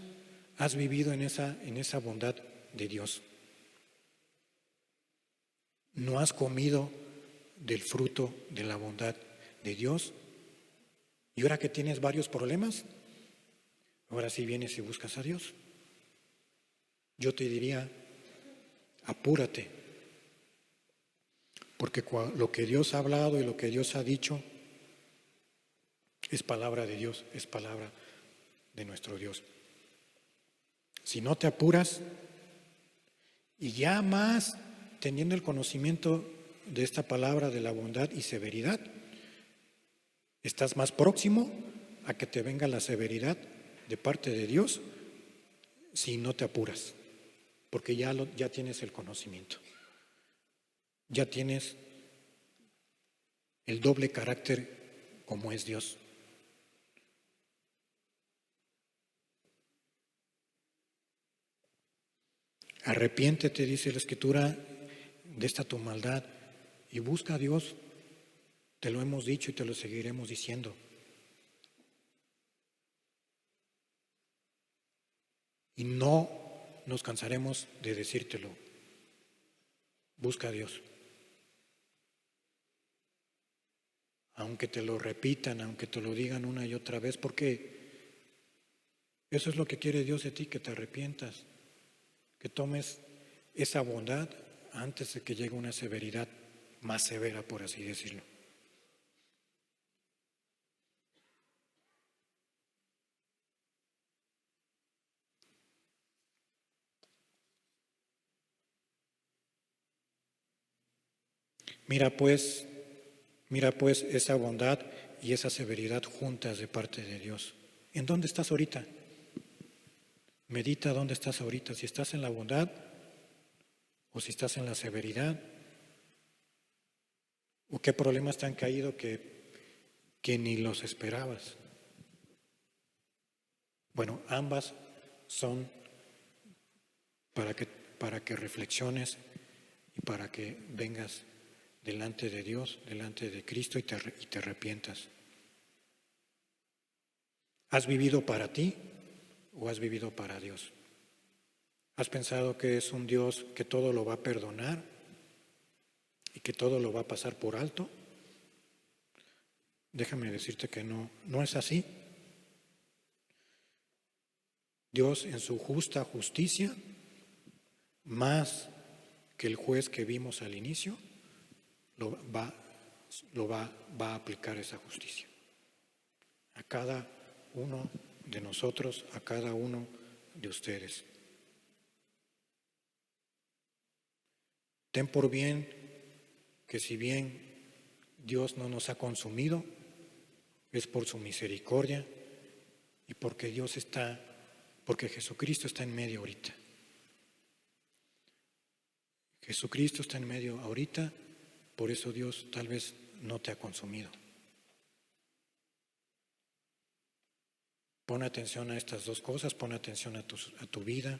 has vivido en esa bondad de Dios? ¿No has comido del fruto de la bondad de Dios? Y ahora que tienes varios problemas, ahora sí vienes y buscas a Dios. Yo te diría, apúrate, porque lo que Dios ha hablado y lo que Dios ha dicho es palabra de Dios, es palabra de nuestro Dios. Si no te apuras, y ya más teniendo el conocimiento de esta palabra de la bondad y severidad, estás más próximo a que te venga la severidad de parte de Dios si no te apuras, porque ya tienes el conocimiento, ya tienes el doble carácter como es Dios. Arrepiéntete, dice la Escritura, de esta tu maldad y busca a Dios. Te lo hemos dicho y te lo seguiremos diciendo. Y no nos cansaremos de decírtelo. Busca a Dios. Aunque te lo repitan, aunque te lo digan una y otra vez, porque eso es lo que quiere Dios de ti, que te arrepientas, que tomes esa bondad antes de que llegue una severidad más severa, por así decirlo. Mira pues esa bondad y esa severidad juntas de parte de Dios. ¿En dónde estás ahorita? Medita dónde estás ahorita, si estás en la bondad o si estás en la severidad, o qué problemas te han caído que ni los esperabas. Bueno, ambas son para que reflexiones y para que vengas delante de Dios, delante de Cristo y te arrepientas. ¿Has vivido para ti o has vivido para Dios? ¿Has pensado que es un Dios que todo lo va a perdonar y que todo lo va a pasar por alto? Déjame decirte que no es así. Dios en su justa justicia, más que el juez que vimos al inicio, va a aplicar esa justicia a cada uno de nosotros, a cada uno de ustedes. Ten por bien que si bien Dios no nos ha consumido, es por su misericordia y porque porque Jesucristo está en medio ahorita. Jesucristo está en medio ahorita, por eso Dios tal vez no te ha consumido. Pon atención a estas dos cosas, pon atención a tu vida,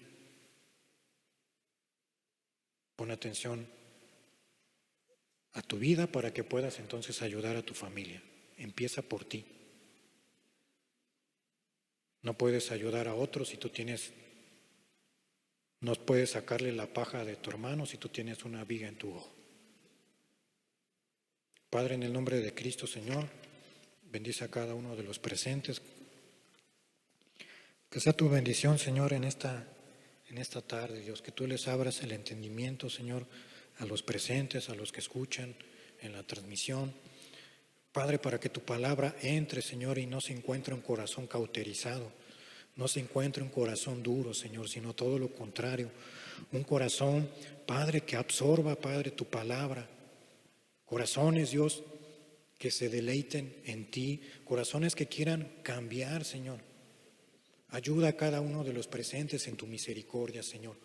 pon atención a tu vida para que puedas entonces ayudar a tu familia. Empieza por ti. No puedes ayudar a otros si no puedes sacarle la paja de tu hermano si tú tienes una viga en tu ojo. Padre, en el nombre de Cristo, Señor, bendice a cada uno de los presentes. Que sea tu bendición, Señor, en esta tarde, Dios, que tú les abras el entendimiento, Señor, a los presentes, a los que escuchan en la transmisión. Padre, para que tu palabra entre, Señor, y no se encuentre un corazón cauterizado, no se encuentre un corazón duro, Señor, sino todo lo contrario, un corazón, Padre, que absorba, Padre, tu palabra. Corazones, Dios, que se deleiten en ti, corazones que quieran cambiar, Señor. Ayuda a cada uno de los presentes en tu misericordia, Señor.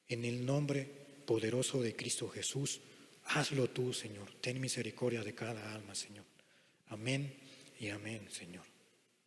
En el nombre poderoso de Cristo Jesús, hazlo tú, Señor. Ten misericordia de cada alma, Señor. Amén y amén, Señor.